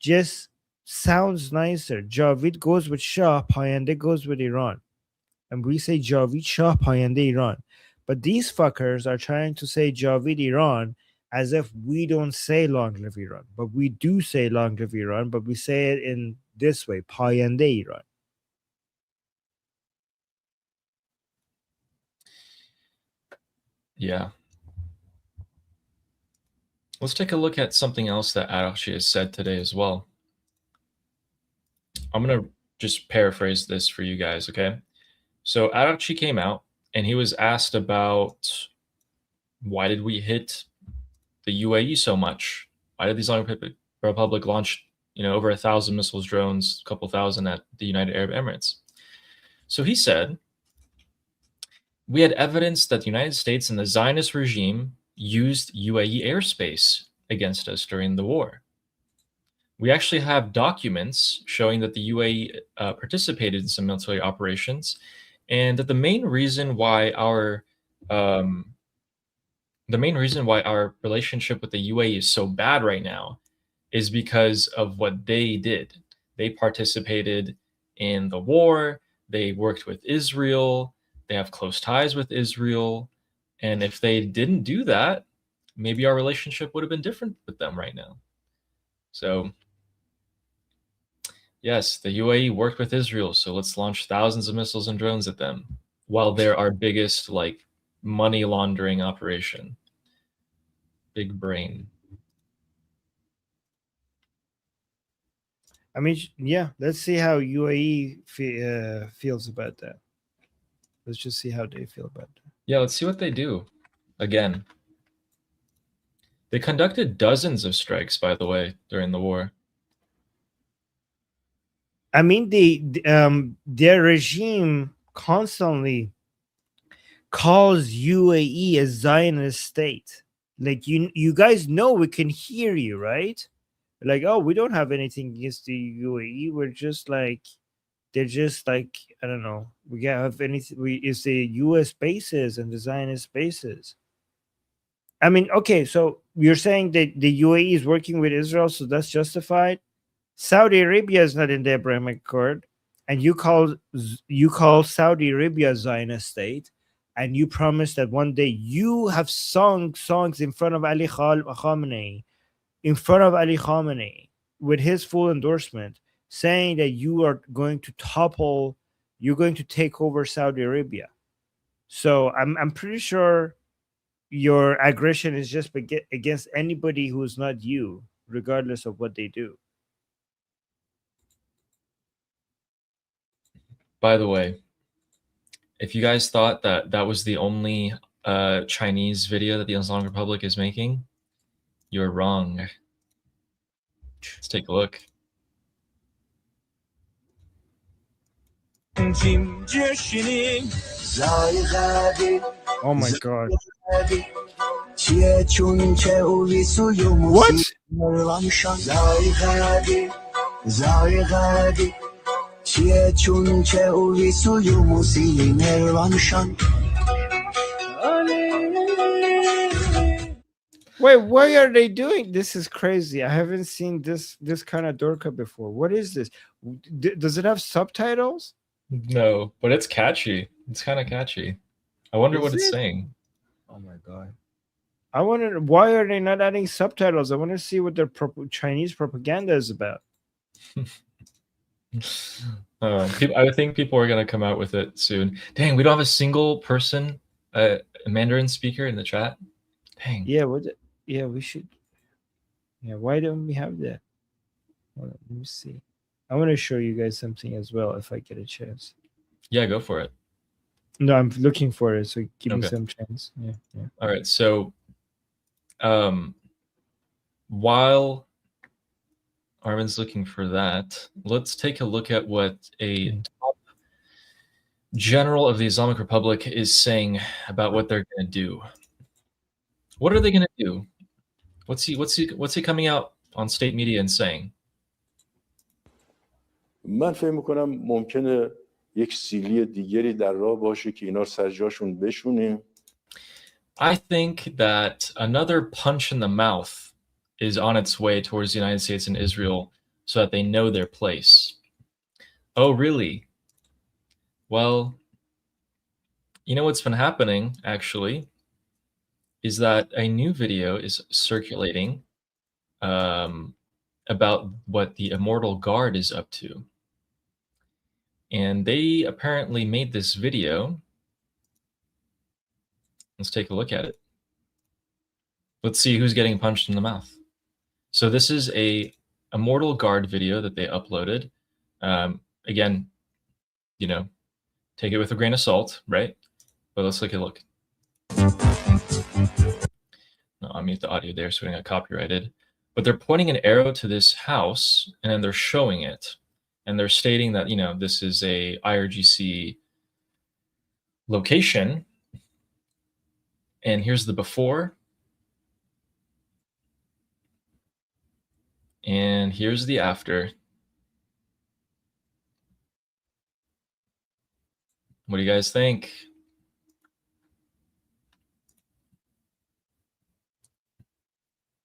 just sounds nicer. Javid goes with Shah, Payande goes with Iran. And we say Javid Shah, Payande Iran. But these fuckers are trying to say Javid Iran as if we don't say long live Iran. But we do say long live Iran, but we say it in this way, Payande Iran. Yeah. Let's take a look at something else that Arachi has said today as well. I'm going to just paraphrase this for you guys, okay? So Arachi came out and he was asked about why did we hit the UAE so much? Why did the Islamic Republic launch, over 1,000 missiles, drones, a couple thousand at the United Arab Emirates? So he said, we had evidence that the United States and the Zionist regime used UAE airspace against us during the war. We actually have documents showing that the UAE participated in some military operations, and that the main reason why our relationship with the UAE is so bad right now is because of what they did. They participated in the war. They worked with Israel. They have close ties with Israel. And if they didn't do that, maybe our relationship would have been different with them right now. So, yes, the UAE worked with Israel, so let's launch thousands of missiles and drones at them while they're our biggest, money laundering operation. Big brain. I mean, yeah, let's see how UAE feels about that. Let's just see how they feel about that. Yeah, let's see what they do. Again, they conducted dozens of strikes, by the way, during the war. I mean, their regime constantly calls UAE a Zionist state. Like, you guys know we can hear you, right? Like, oh, we don't have anything against the UAE. We're just like, they're just like, I don't know. We can't have anything. It's the US bases and the Zionist bases. I mean, okay, so you're saying that the UAE is working with Israel, so that's justified. Saudi Arabia is not in the Abrahamic Accord, and you call Saudi Arabia a Zionist state, and you promise that one day you have sung songs in front of Ali Khamenei, with his full endorsement, saying that you are going to you're going to take over Saudi Arabia. So I'm pretty sure your aggression is just against anybody who's not you, regardless of what they do. By the way, if you guys thought that that was the only Chinese video that the Islamic Republic is making, you're wrong. Let's take a look. Oh my god. Wait, why are they doing this? Is crazy. I haven't seen this kind of Dorka before. What is this? Does it have subtitles? No, but it's catchy. It's kind of catchy. I wonder what it's saying. Oh my god. I wonder why are they not adding subtitles? I want to see what their Chinese propaganda is about. I think people are going to come out with it soon. Dang, we don't have a single person, a Mandarin speaker in the chat. Dang. Yeah, we should. Yeah, why don't we have that? Hold on, let me see. I want to show you guys something as well if I get a chance. Yeah, go for it. No, I'm looking for it, so give me some chance. Yeah. All right, so while Armin's looking for that, let's take a look at what a top general of the Islamic Republic is saying about what they're going to do. What are they going to do? What's he coming out on state media and saying? من فکر میکنم ممکنه یک سیلی دیگری در راه باشه که اینا سر جاشون بشونیم. I think that another punch in the mouth is on its way towards the United States and Israel so that they know their place. Oh, really? Well, you know what's been happening, actually, is that a new video is circulating about what the Immortal Guard is up to. And they apparently made this video. Let's take a look at it. Let's see who's getting punched in the mouth. So this is a Immortal Guard video that they uploaded. Again, you know, take it with a grain of salt, right? But let's take a look. No, I'll mute the audio there so we don't get copyrighted. But they're pointing an arrow to this house, and then they're showing it. And they're stating that, you know, this is a IRGC location. And here's the before. And here's the after. What do you guys think?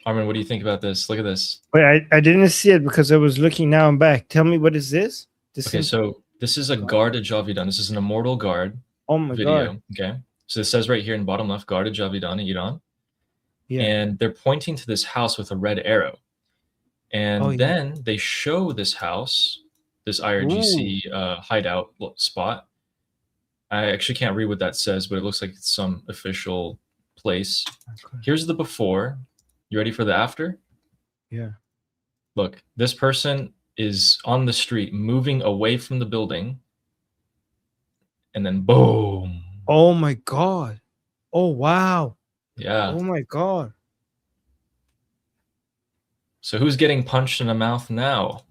Armin, what do you think about this? Look at this. Wait, I didn't see it because I was looking now and back. Tell me, what is this? So this is a Garde Javidan. This is an Immortal Guard video. God. Okay. So it says right here in bottom left, Garde Javidan in Iran. Yeah. And they're pointing to this house with a red arrow. And then they show this house, this IRGC hideout spot. I actually can't read what that says, but it looks like it's some official place. Okay. Here's the before. You ready for the after? Yeah. Look, this person is on the street, moving away from the building. And then boom. Oh my God. Oh, wow. Yeah. Oh my God. So who's getting punched in the mouth now?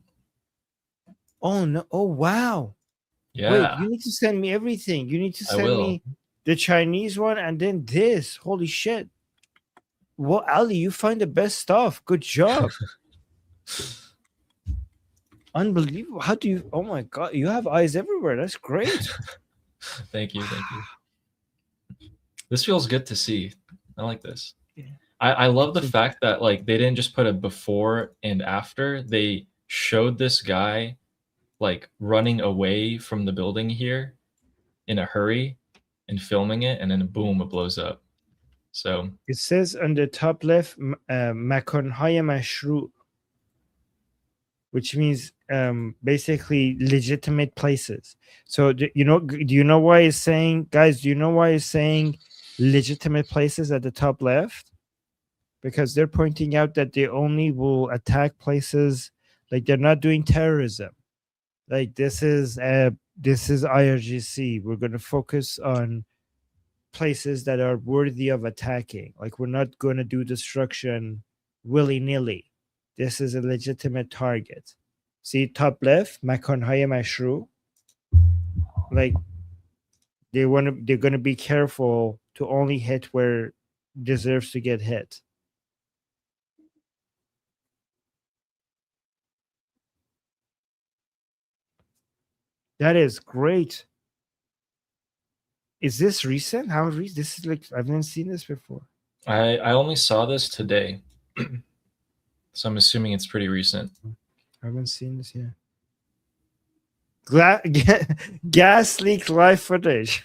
Oh, no. Oh, wow. Yeah. Wait, you need to send me everything. You need to send me the Chinese one and then this. Holy shit. Well, Ali, you find the best stuff. Good job. Unbelievable. How do you? Oh my God, you have eyes everywhere. That's great. Thank you. Thank you. This feels good to see. I like this. Yeah. I love the fact that like they didn't just put a before and after. They showed this guy like running away from the building here in a hurry and filming it, and then boom, it blows up. So it says on the top left, "Makanhay mashru," which means basically legitimate places. So do you know why it's saying, guys? Do you know why it's saying legitimate places at the top left? Because they're pointing out that they only will attack places like they're not doing terrorism. Like this is IRGC. We're going to focus on places that are worthy of attacking. Like we're not going to do destruction willy-nilly. This is a legitimate target. See top left, Makanhay mashru. Like they're going to be careful to only hit where deserves to get hit. That is great. Is this recent? How recent? This is like, I've never seen this before. I only saw this today. So I'm assuming it's pretty recent. I haven't seen this yet. Gas leak live footage.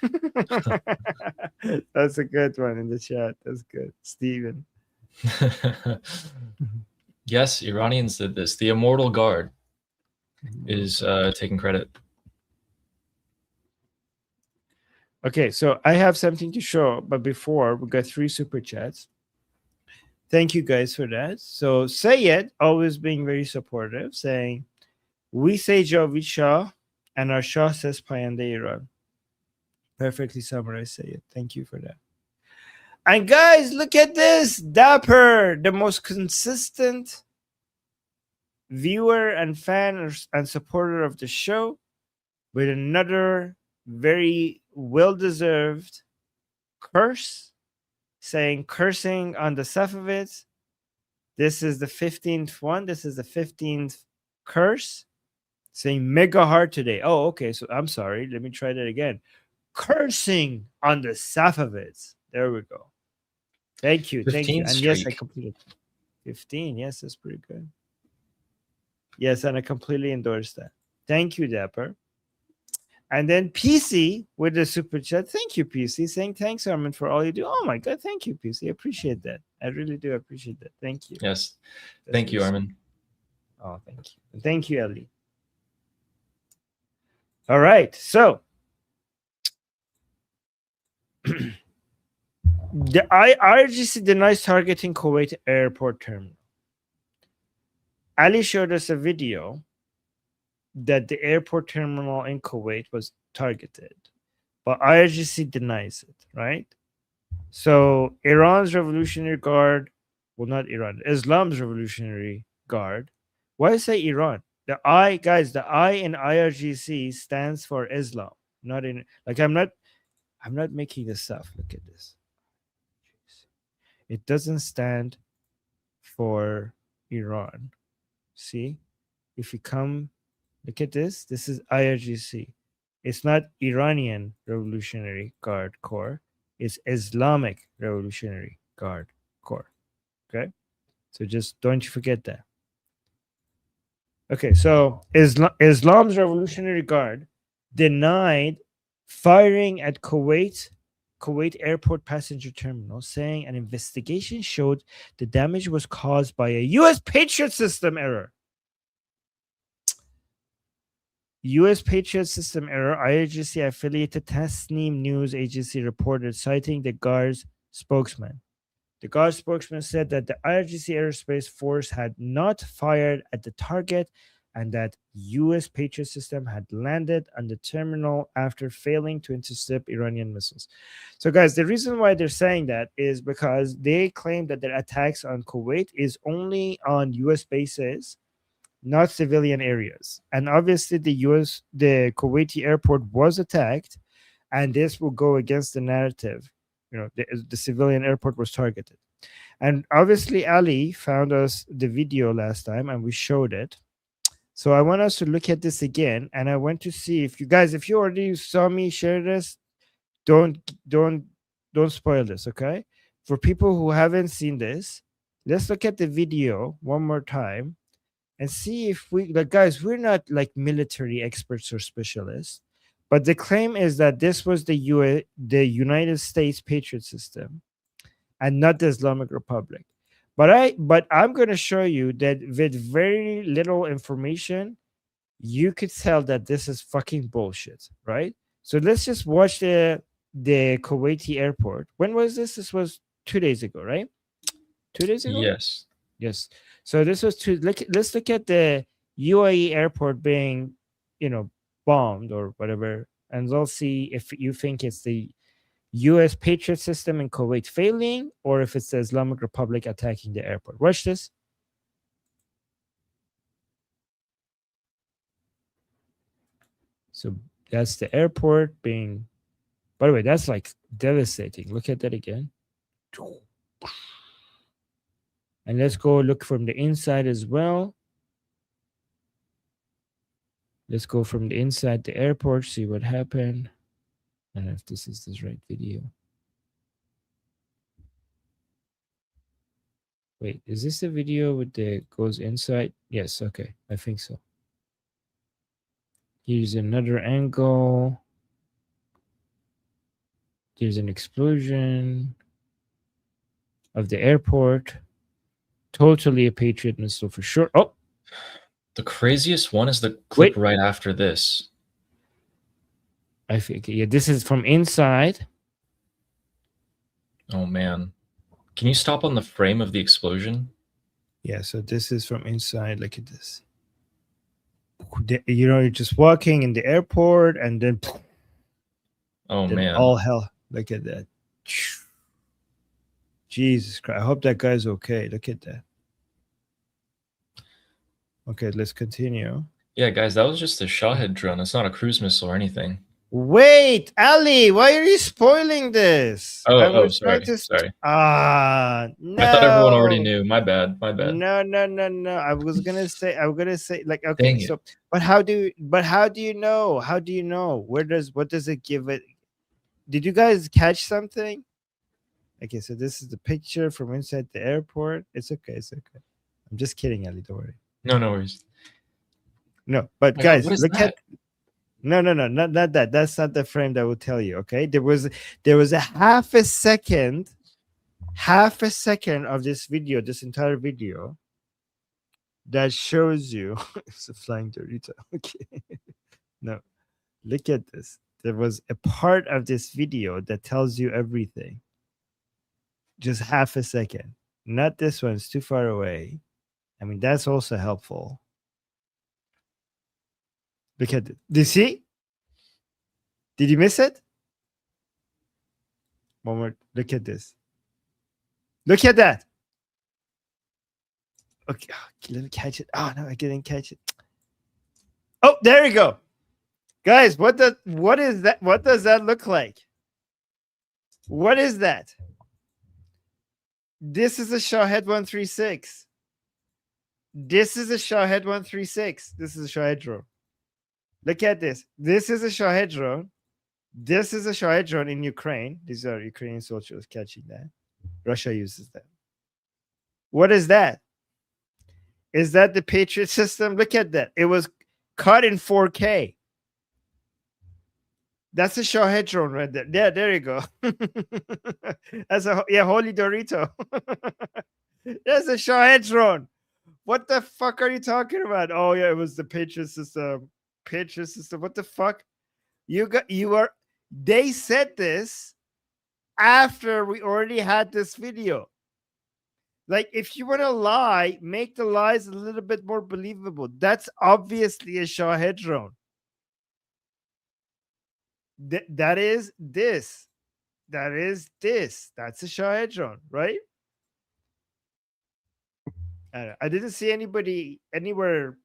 That's a good one in the chat. That's good. Steven. Yes, Iranians did this. The Immortal Guard is taking credit. Okay, so I have something to show, but before we got 3 super chats. Thank you guys for that. So Sayed, always being very supportive, saying, we say Javid Shah, and our Shah says Payande Iran. Perfectly summarized, Sayed. Thank you for that. And guys, look at this. Dapper, the most consistent viewer and fan and supporter of the show, with another very well-deserved curse, saying cursing on the Safavids. This is the 15th one. This is the 15th curse, saying mega hard today. Oh, okay. So I'm sorry. Let me try that again. Cursing on the Safavids. There we go. Thank you. Thank you. And yes, I completed 15. Yes, that's pretty good. Yes, and I completely endorse that. Thank you, Dapper. And then PC with the super chat. Thank you, PC. Saying thanks, Armin, for all you do. Oh my God, thank you, PC. I appreciate that. I really do appreciate that. Thank you. Yes. That's Thank you, really Armin. sweet. Oh, thank you. And thank you, Ellie. All right. So the IRGC denies targeting Kuwait airport terminal. Ali showed us a video that the airport terminal in Kuwait was targeted, but IRGC denies it, right? So Iran's Revolutionary Guard, well, not Iran, Islam's Revolutionary Guard. Why I say Iran? The I, guys, the I in IRGC stands for Islam, not in like I'm not making this up. Look at this. It doesn't stand for Iran. See, if you come, look at this. This is IRGC. It's not Iranian Revolutionary Guard Corps. It's Islamic Revolutionary Guard Corps. Okay, so just don't you forget that. Okay, so Islam's Revolutionary Guard denied firing at Kuwait airport passenger terminal, saying an investigation showed the damage was caused by a U.S. Patriot system error. U.S. Patriot system error, IRGC affiliated Tasnim news agency reported, citing the Guard's spokesman. The Guard spokesman said that the IRGC Aerospace Force had not fired at the target and that U.S. Patriot system had landed on the terminal after failing to intercept Iranian missiles. So, guys, the reason why they're saying that is because they claim that their attacks on Kuwait is only on U.S. bases, not civilian areas. And obviously, the Kuwaiti airport was attacked, and this will go against the narrative. You know, the civilian airport was targeted. And obviously, Ali found us the video last time, and we showed it. So I want us to look at this again, and I want to see if you guys, if you already saw me share this, don't spoil this, okay? For people who haven't seen this, let's look at the video one more time and see if we, like, guys, we're not like military experts or specialists, but the claim is that this was the United States Patriot system and not the Islamic Republic. But I'm going to show you that with very little information, you could tell that this is fucking bullshit, right? So let's just watch the Kuwaiti airport. When was this? This was 2 days ago, right? 2 days ago? Yes. Yes. So this was let's look at the UAE airport being, bombed or whatever, and we'll see if you think it's the U.S. Patriot system in Kuwait failing or if it's the Islamic Republic attacking the airport. Watch this. So that's the airport being, by the way, that's like devastating. Look at that again. And let's go look from the inside as well. Let's go from the inside the airport, see what happened. I don't know if this is the right video. Wait, is this the video with the goes inside? Yes, okay, I think so. Here's another angle. There's an explosion of the airport. Totally a Patriot missile for sure. Oh, the craziest one is the clip right after this. I think, yeah, this is from inside. Oh man, can you stop on the frame of the explosion? Yeah, so this is from inside. Look at this. You're just walking in the airport, and then man, all hell. Look at that. Jesus Christ. I hope that guy's okay. Look at that. Okay, let's continue. Yeah, guys, that was just a Shahid drone. It's not a cruise missile or anything. Wait, Ali, why are you spoiling this? Sorry. No. I thought everyone already knew. My bad. No. I was gonna say, like, okay, so, but how do you know? How do you know? What does it give it? Did you guys catch something? Okay, so this is the picture from inside the airport. It's okay. I'm just kidding, Ali. Don't worry. No worries. No, but My God, guys, what is look that? at no, not that. That's not the frame that will tell you. Okay, there was a half a second of this video, this entire video, that shows you it's a flying Dorito. Okay, no, look at this. There was a part of this video that tells you everything. Just half a second. Not this one. It's too far away. I mean, that's also helpful. Look at it. Did you see? Did you miss it? One more. Look at this. Look at that. Okay, let me catch it. Oh no, I didn't catch it. Oh, there you go. Guys, what is that? What does that look like? What is that? This is a Shawhead 136. This is a Shawhead 136. This is a Shawhead drone. Look at this. This is a Shawhead drone. This is a Shawhead drone in Ukraine. These are Ukrainian soldiers catching that. Russia uses that. What is that? Is that the Patriot system? Look at that. It was cut in 4K. That's a Shawhead drone right there. Yeah, there you go. That's a holy Dorito. That's a Shawhead drone. What the fuck are you talking about? Oh yeah, it was the Patriot system. Patriot system. What the fuck? They said this after we already had this video. Like, if you want to lie, make the lies a little bit more believable. That's obviously a Shawhead drone. That is this. That is this. That's a Shawhead drone, right? I didn't see anybody anywhere,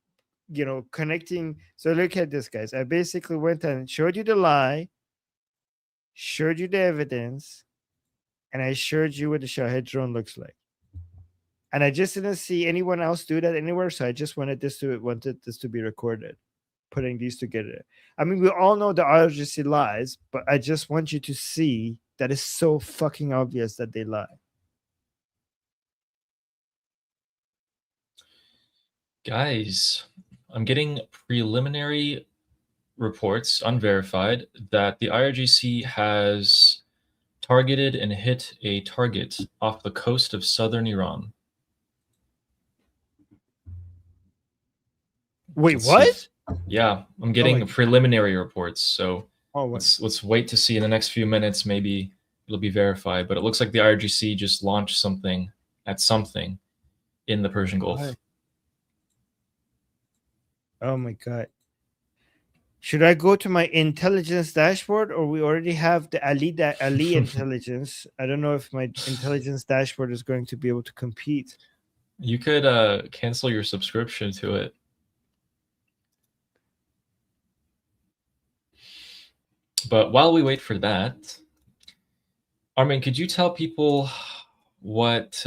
connecting. So look at this, guys. I basically went and showed you the lie, showed you the evidence, and I showed you what the Shawhead drone looks like. And I just didn't see anyone else do that anywhere, so I just wanted this to be recorded, putting these together. I mean, we all know the IRGC lies, but I just want you to see that it's so fucking obvious that they lie. Guys, I'm getting preliminary reports, unverified, that the IRGC has targeted and hit a target off the coast of southern Iran. Wait, what? Yeah, I'm getting preliminary reports, so let's wait to see in the next few minutes. Maybe it'll be verified, but it looks like the IRGC just launched something in the Persian Gulf. What? Oh my god. Should I go to my intelligence dashboard, or we already have the Ali intelligence? I don't know if my intelligence dashboard is going to be able to compete. You could cancel your subscription to it. But while we wait for that, Armin, could you tell people what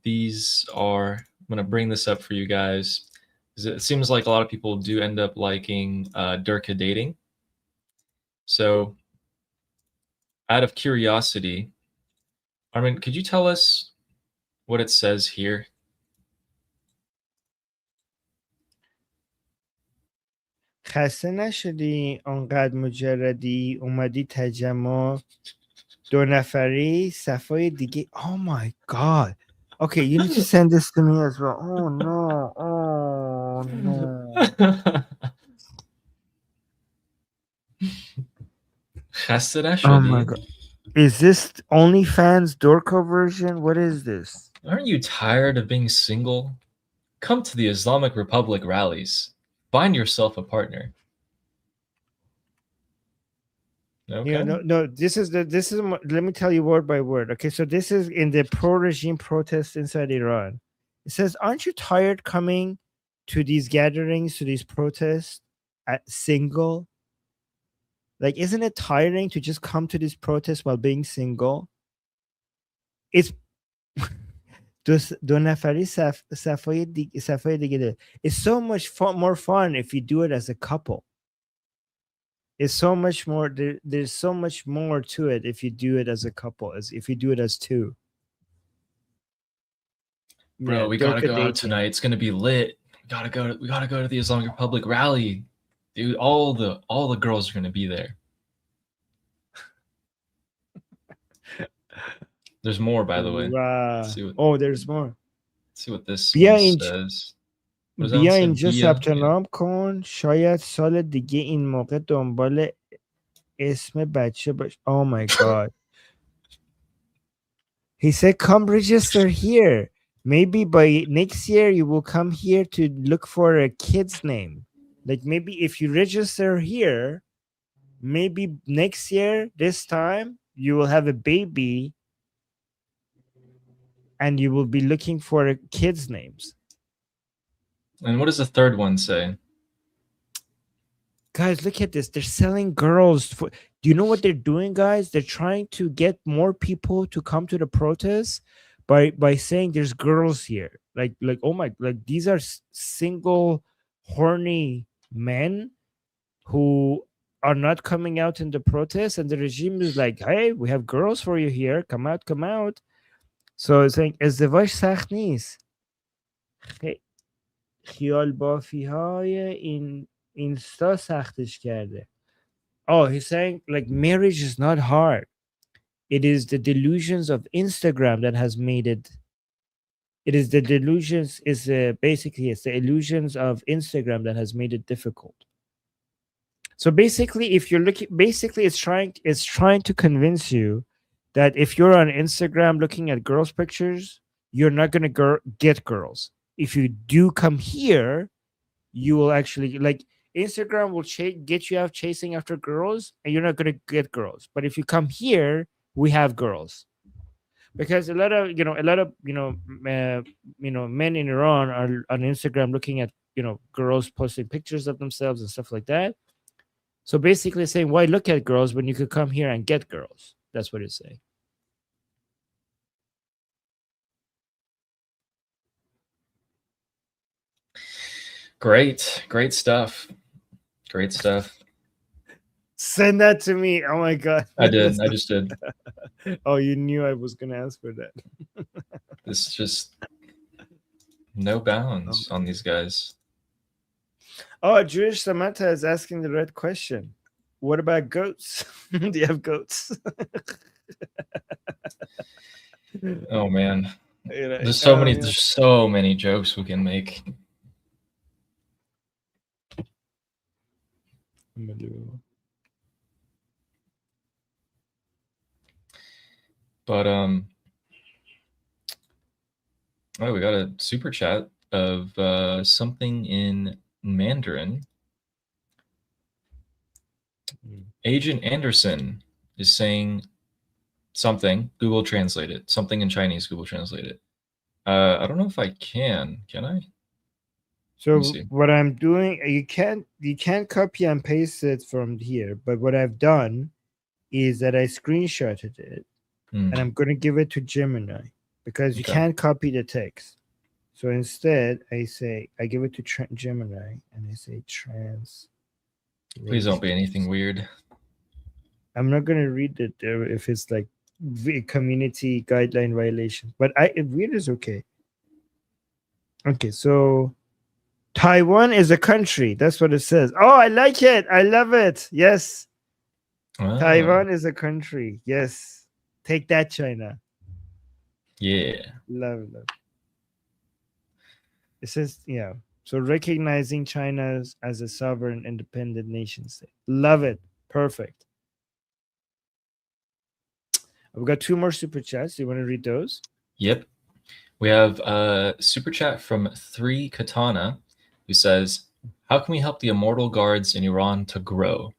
these are? I'm going to bring this up for you guys. It seems like a lot of people do end up liking Durka dating. So out of curiosity, Armin, could you tell us what it says here? خسته نشدی اونقدر مجردی اومدی تجمع 2 نفری صفای دیگه. Oh my god. Okay, you need to send this to me as well. Oh no. Oh no. خسته نشدی. Oh my god. Is this OnlyFans Dorko version? What is this? Aren't you tired of being single? Come to the Islamic Republic rallies. Find yourself a partner. Okay. Yeah, no. This is let me tell you word by word. Okay, so this is in the pro-regime protests inside Iran. It says, "Aren't you tired coming to these gatherings, to these protests, at single? Like, isn't it tiring to just come to these protests while being single? It's it's so much more fun if you do it as a couple. It's so much more. There's so much more to it if you do it as a couple, as if you do it as two. Bro, we gotta go out tonight. It's gonna be lit. We gotta go to the Islamic Republic rally, dude. All the girls are gonna be there. There's more, by the way. Wow. There's more. Let's see what this بیا one اینج... says. What does that one بیا say? اینجا Bia? ثبت Yeah. نام کن. شاید سال دیگه این موقع دنبال اسم بچه باش. Oh my god. He said come register here. Maybe by next year you will come here to look for a kid's name. Like maybe if you register here, maybe next year, this time, you will have a baby and you will be looking for kids' names. And what does the third one say? Guys, look at this. They're selling girls. Do you know what they're doing, guys? They're trying to get more people to come to the protests by saying there's girls here. Like oh my, like these are single horny men who are not coming out in the protests, and the regime is like, hey, we have girls for you here. Come out, come out. So it's saying ازدواج سخت نیست. خیال بافی های این اینستا سختش کرده. Oh, he's saying like marriage is not hard. It is the delusions of Instagram that has made it. It is the delusions basically it's the illusions of Instagram that has made it difficult. So basically, if you're looking, basically it's trying to convince you that if you're on Instagram looking at girls' pictures, you're not gonna get girls. If you do come here, you will actually like Instagram will get you out chasing after girls, and you're not gonna get girls. But if you come here, we have girls, because a lot of men in Iran are on Instagram looking at girls posting pictures of themselves and stuff like that. So basically saying, why look at girls when you could come here and get girls? That's what it's saying. Great stuff. Great stuff. Send that to me. Oh my god. I did. I just did. Oh, you knew I was gonna ask for that. It's just no bounds on these guys. Oh, Jewish Samantha is asking the right question. What about goats? Do you have goats? Oh man. There's so many jokes we can make. Unbelievable. But oh, we got a super chat of something in Mandarin. Agent Anderson is saying something. Google Translate it. Something in Chinese. Google Translate it. I don't know if I can. Can I? So what I'm doing, you can't copy and paste it from here. But what I've done is that I screenshotted it, and I'm going to give it to Gemini because you can't copy the text. So instead, I give it to Gemini, and I say trans. Please don't be anything weird. I'm not going to read it if it's like community guideline violation, but weird is okay. Okay, so Taiwan is a country. That's what it says. Oh, I like it. I love it. Yes. Taiwan is a country. Yes. Take that, China. Yeah. Love. It says, yeah. So recognizing China as a sovereign independent nation state. Love it. Perfect. I've got 2 more super chats. Do you want to read those? Yep. We have a super chat from 3 Katana, who says, how can we help the immortal guards in Iran to grow?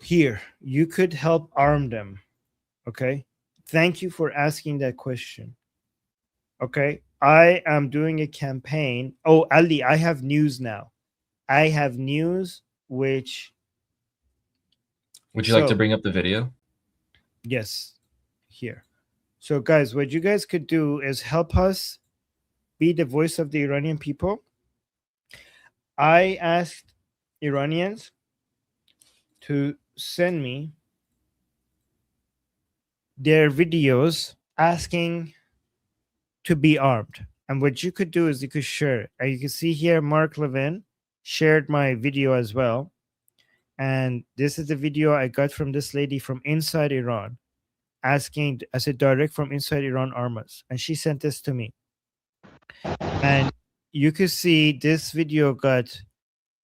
Here, you could help arm them. Okay. Thank you for asking that question. Okay. I am doing a campaign. Oh, Ali, I have news now. I have news which. Would you like to bring up the video? Yes. Here. So, guys, what you guys could do is help us be the voice of the Iranian people. I asked Iranians to send me their videos asking to be armed. And what you could do is you could share it. And you can see here, Mark Levin shared my video as well. And this is the video I got from this lady from inside Iran, asking, as a direct from inside Iran Armas. And she sent this to me. And you could see this video got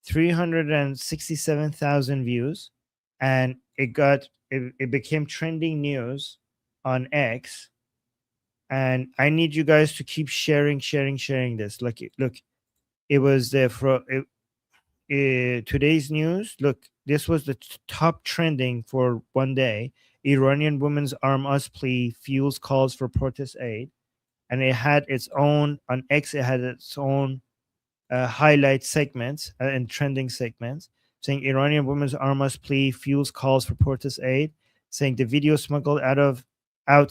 367,000 views, and it became trending news on X. And I need you guys to keep sharing this. Look, it was there for today's news. Look, this was the top trending for one day. Iranian women's arm us plea fuels calls for protest aid, and it had its own on X. It had its own highlight segments and trending segments saying Iranian women's arm us plea fuels calls for protest aid, saying the video smuggled out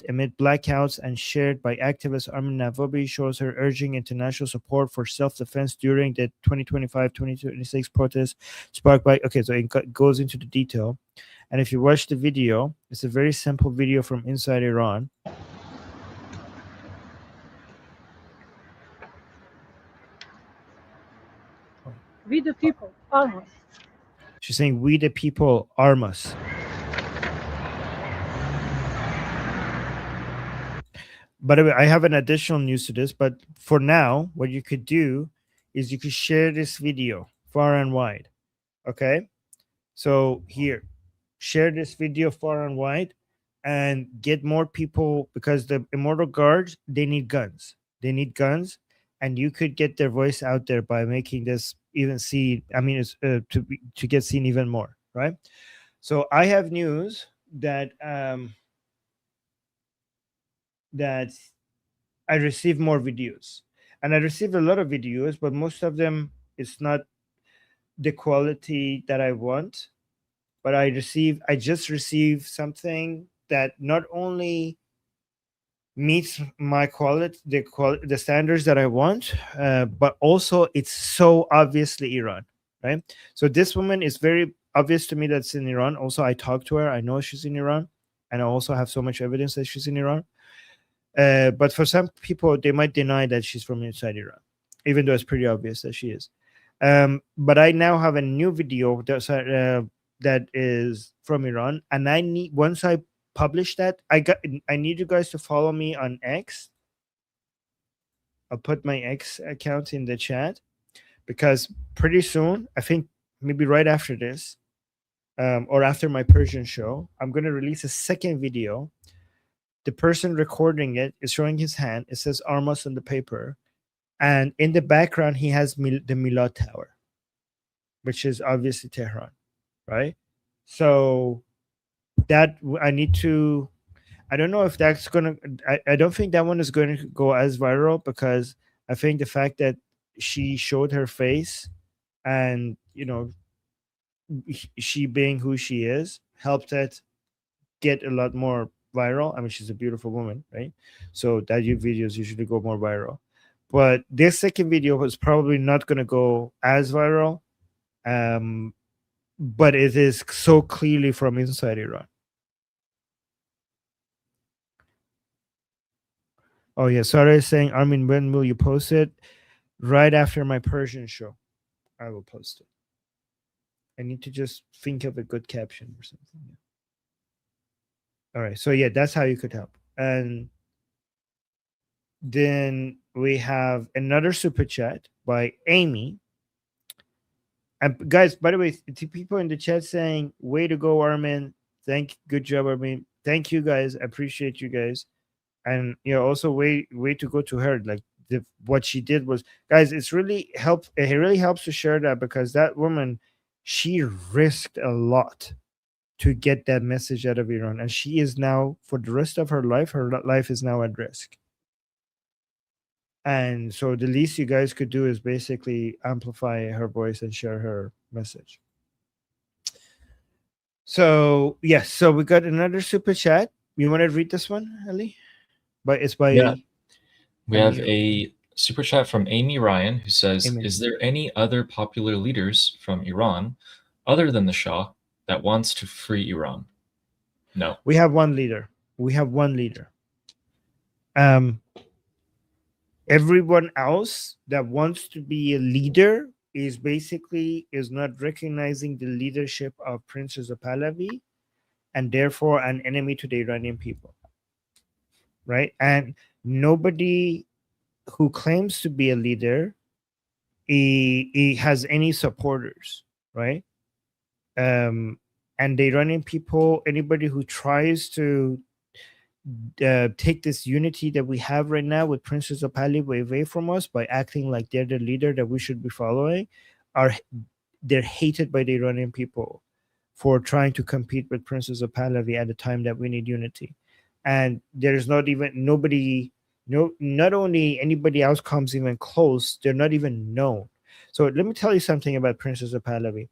amid blackouts and shared by activist Armin Navabi shows her urging international support for self-defense during the 2025-2026 protests sparked by. Okay, so it goes into the detail. And if you watch the video, it's a very simple video from inside Iran. We the people, arm us. She's saying, we the people, arm us. By the way, I have an additional news to this, but for now, what you could do is you could share this video far and wide. Okay? So here, share this video far and wide and get more people, because the Immortal Guards, they need guns. They need guns, and you could get their voice out there by making this even see, I mean, it's to get seen even more, right? So I have news that that I received more videos, and I received a lot of videos, but most of them it's not the quality that I want. But I just received something that not only meets my quality, the standards that I want, but also it's so obviously Iran, right? So this woman is very obvious to me that's in Iran. Also, I talked to her. I know she's in Iran, and I also have so much evidence that she's in Iran. But for some people, they might deny that she's from inside Iran, even though it's pretty obvious that she is. But I now have a new video that is from Iran, and I need, once I publish that, I need you guys to follow me on X. I'll put my X account in the chat, because pretty soon, I think maybe right after this, or after my Persian show, I'm going to release a second video. The person recording it is showing his hand. It says Armas on the paper. And in the background, he has the Milad Tower, which is obviously Tehran, right? So that I need to, I don't know if that's going to, I don't think that one is going to go as viral, because I think the fact that she showed her face and, you know, she being who she is helped it get a lot more viral. I mean, she's a beautiful woman, right? So that videos usually go more viral. But this second video was probably not going to go as viral, but it is so clearly from inside Iran. Oh yeah, Sarah is saying, Armin, when will you post it? Right after my Persian show, I will post it. I need to just think of a good caption or something. All right, so yeah, that's how you could help. And then we have another super chat by Amy. And guys, by the way, to people in the chat saying, way to go, Armin. Good job, Armin. Thank you guys. I appreciate you guys. And also way to go to her. Like what she did was, guys, it really helps to share that, because that woman, she risked a lot to get that message out of Iran. And she is now, for the rest of her life is now at risk. And so the least you guys could do is basically amplify her voice and share her message. So, yes. So we got another super chat. You want to read this one, Ali? But it's by... Yeah. We have a super chat from Amy Ryan, who says, Amy. Is there any other popular leaders from Iran, other than the Shah, that wants to free Iran? No. We have one leader. Everyone else that wants to be a leader is not recognizing the leadership of Prince Reza Pahlavi, and therefore an enemy to the Iranian people, right? And nobody who claims to be a leader he has any supporters, right? And the Iranian people, anybody who tries to take this unity that we have right now with Princess of Pahlavi away from us by acting like they're the leader that we should be following, they're hated by the Iranian people for trying to compete with Princess of Pahlavi at the time that we need unity. And there's not even nobody, no, not only anybody else comes even close, they're not even known. So let me tell you something about Princess of Pahlavi.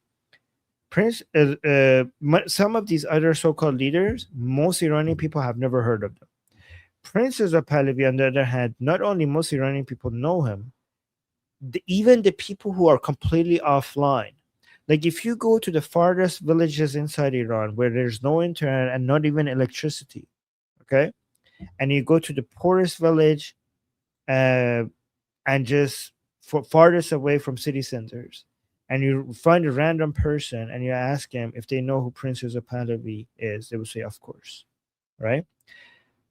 Some of these other so-called leaders, most Iranian people have never heard of them. Princess of Pahlavi, on the other hand, not only most Iranian people know him, even the people who are completely offline. Like if you go to the farthest villages inside Iran where there's no internet and not even electricity, okay, and you go to the poorest village and just farthest away from city centers, and you find a random person and you ask them if they know who Princess of Pahlavi is, they will say, of course, right?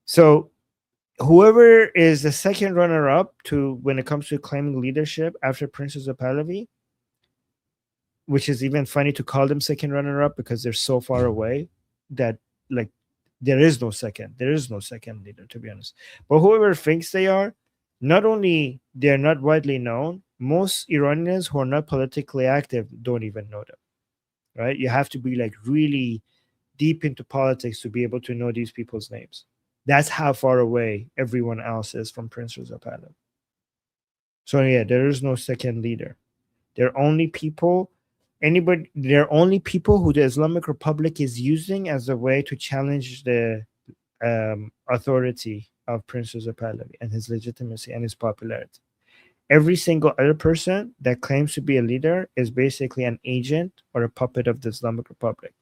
So whoever is the second runner-up to when it comes to claiming leadership after Princess of Pahlavi, which is even funny to call them second runner-up because they're so far away that like there is no second leader, to be honest. But whoever thinks they are, not only they're not widely known, most Iranians who are not politically active don't even know them, right? You have to be like really deep into politics to be able to know these people's names. That's how far away everyone else is from Prince Reza Pahlavi. So yeah, there is no second leader. They're only people who the Islamic Republic is using as a way to challenge the authority of Prince Reza Pahlavi and his legitimacy and his popularity. Every single other person that claims to be a leader is basically an agent or a puppet of the Islamic Republic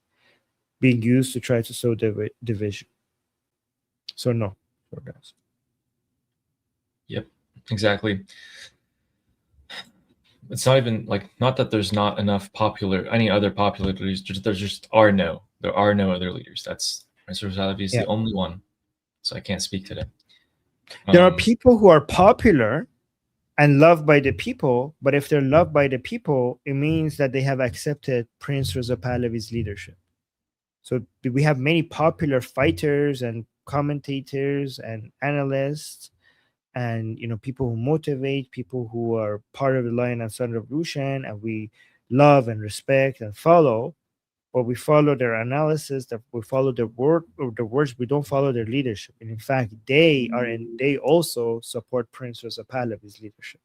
being used to try to sow division. So no, guys. Yep, exactly. It's not even like, not that there's not enough any other popular leaders. There are no other leaders. That's Prince Reza Pahlavi is the only one. So I can't speak today. There are people who are popular and loved by the people, but if they're loved by the people, it means that they have accepted Prince Reza Pahlavi's leadership. So we have many popular fighters and commentators and analysts and people who motivate, people who are part of the Lion and Sun Revolution, and we love and respect and follow. But we follow their analysis, that we follow their words, we don't follow their leadership. And in fact, they also support Prince Reza Pahlavi's leadership.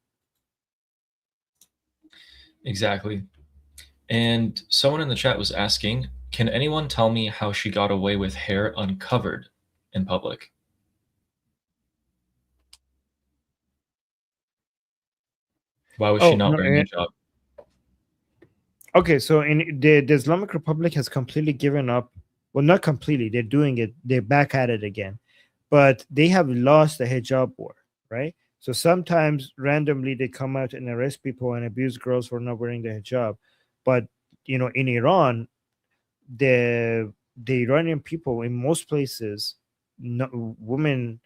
Exactly. And someone in the chat was asking, can anyone tell me how she got away with hair uncovered in public? Why was she not wearing a hijab? Okay, so in the Islamic Republic has completely given up. Well, not completely. They're doing it. They're back at it again. But they have lost the hijab war, right? So sometimes randomly they come out and arrest people and abuse girls for not wearing the hijab. But, in Iran, the Iranian people in most places, women,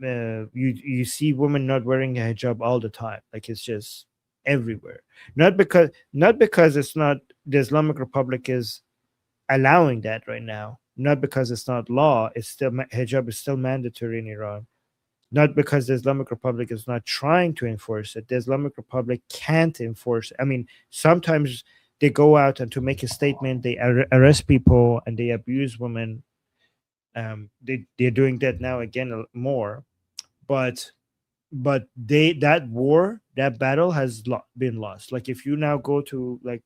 you see women not wearing a hijab all the time. Like it's just everywhere. Not because it's not, the Islamic Republic is allowing that right now. Not because it's not law. It's still, hijab is still mandatory in Iran. Not because the Islamic Republic is not trying to enforce it. The Islamic Republic can't enforce it. I mean, sometimes they go out and to make a statement, they arrest people and they abuse women. They're doing that now again more, but that battle has been lost. Like if you now go to like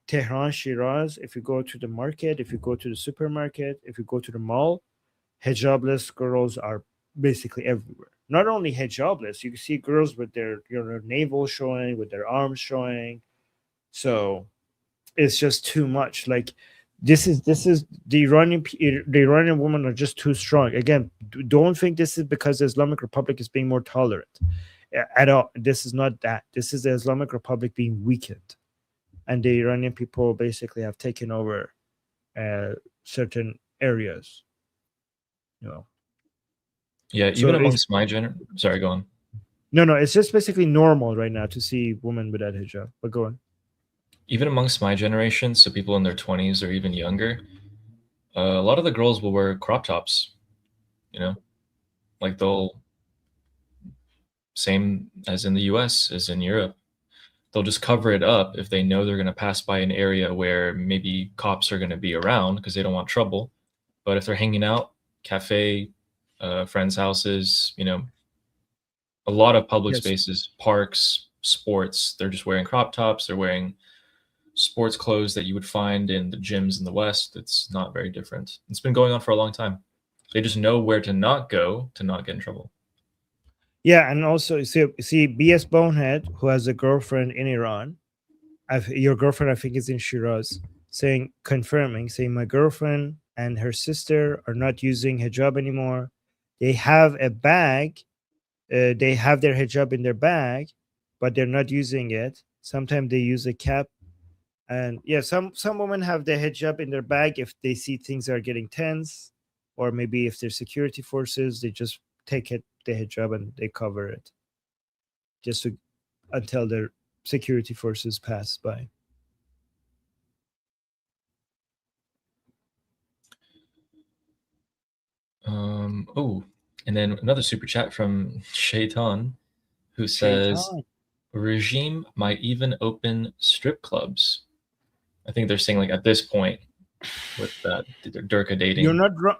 Tehran, Shiraz, if you go to the market, if you go to the supermarket, if you go to the mall, hijabless girls are basically everywhere. Not only hijabless, you can see girls with their navel showing, with their arms showing. So it's just too much. Like this is the Iranian women are just too strong. Again, don't think this is because the Islamic Republic is being more tolerant. at all. This is not that. This is the Islamic Republic being weakened, and the Iranian people basically have taken over certain areas. Yeah, even amongst my generation. Sorry, go on. No, it's just basically normal right now to see women without hijab. But go on. Even amongst my generation, so people in their 20s or even younger, a lot of the girls will wear crop tops. Like they'll, same as in the US, as in Europe, they'll just cover it up if they know they're going to pass by an area where maybe cops are going to be around because they don't want trouble. But if they're hanging out, cafe, friends' houses, a lot of public spaces, parks, sports, they're just wearing crop tops. They're wearing sports clothes that you would find in the gyms in the West. It's not very different. It's been going on for a long time. They just know where to not go to not get in trouble. Yeah, and also you see BS Bonehead, who has a girlfriend in Iran. Your girlfriend, I think, is in Shiraz, confirming, my girlfriend and her sister are not using hijab anymore. They have a bag. They have their hijab in their bag, but they're not using it. Sometimes they use a cap. And yeah, some women have their hijab in their bag if they see things are getting tense, or maybe if they're security forces, they just take the hijab and they cover it just until their security forces pass by. Oh, and then another super chat from Shaitan, who says, regime might even open strip clubs. I think they're saying like at this point with that Durka dating. You're not wrong.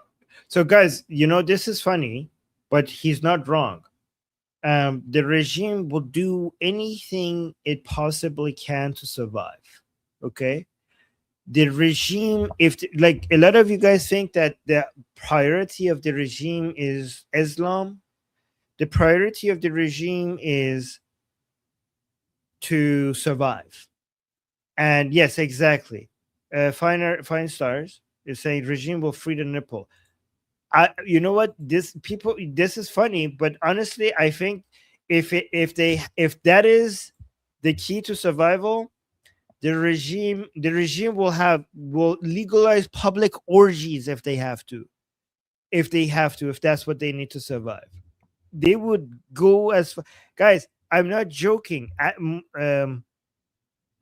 So guys, this is funny, but he's not wrong. The regime will do anything it possibly can to survive. Okay. The regime, like a lot of you guys think that the priority of the regime is Islam, the priority of the regime is to survive. And yes, exactly. Fine Stars is saying regime will free the nipple. You know what? This is funny, but honestly, I think if that is the key to survival, the regime will legalize public orgies if that's what they need to survive. They would go as guys. I'm not joking.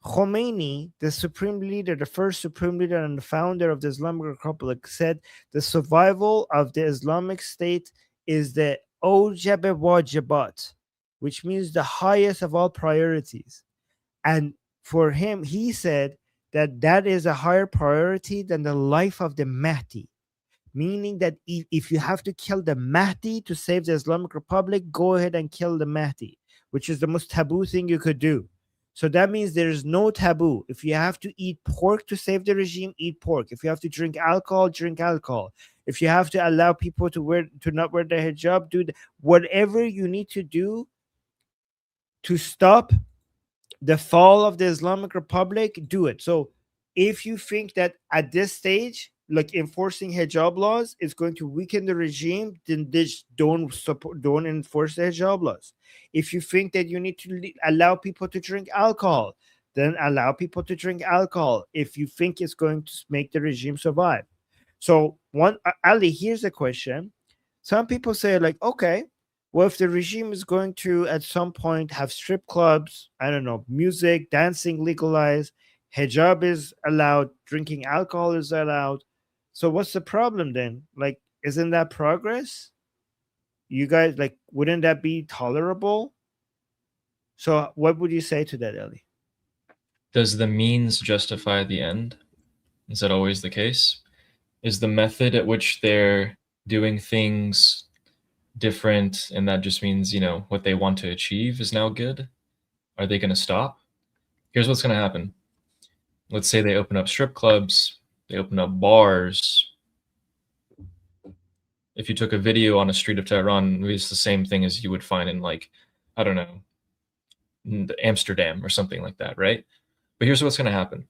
Khamenei, the supreme leader, the first supreme leader and the founder of the Islamic Republic, said the survival of the Islamic State is the awjab wajibat, which means the highest of all priorities. And for him, he said that is a higher priority than the life of the Mahdi, meaning that if you have to kill the Mahdi to save the Islamic Republic, go ahead and kill the Mahdi, which is the most taboo thing you could do. So that means there's no taboo. If you have to eat pork to save the regime, eat pork. If you have to drink alcohol, drink alcohol. If you have to allow people to not wear the hijab, do whatever you need to do to stop the fall of the Islamic Republic, do it. So if you think that at this stage, like enforcing hijab laws is going to weaken the regime, then just don't enforce the hijab laws. If you think that you need to allow people to drink alcohol, then allow people to drink alcohol if you think it's going to make the regime survive. So Ali, here's a question. Some people say like, okay, well, if the regime is going to at some point have strip clubs, I don't know, music, dancing legalized, hijab is allowed, drinking alcohol is allowed. So what's the problem then? Like, isn't that progress? You guys, like, wouldn't that be tolerable? So what would you say to that, Ellie? Does the means justify the end? Is that always the case? Is the method at which they're doing things different, and that just means, what they want to achieve is now good? Are they going to stop? Here's what's going to happen. Let's say they open up strip clubs, they open up bars. If you took a video on a street of Tehran, it's the same thing as you would find in, like, I don't know, Amsterdam or something like that, right? But here's what's going to happen.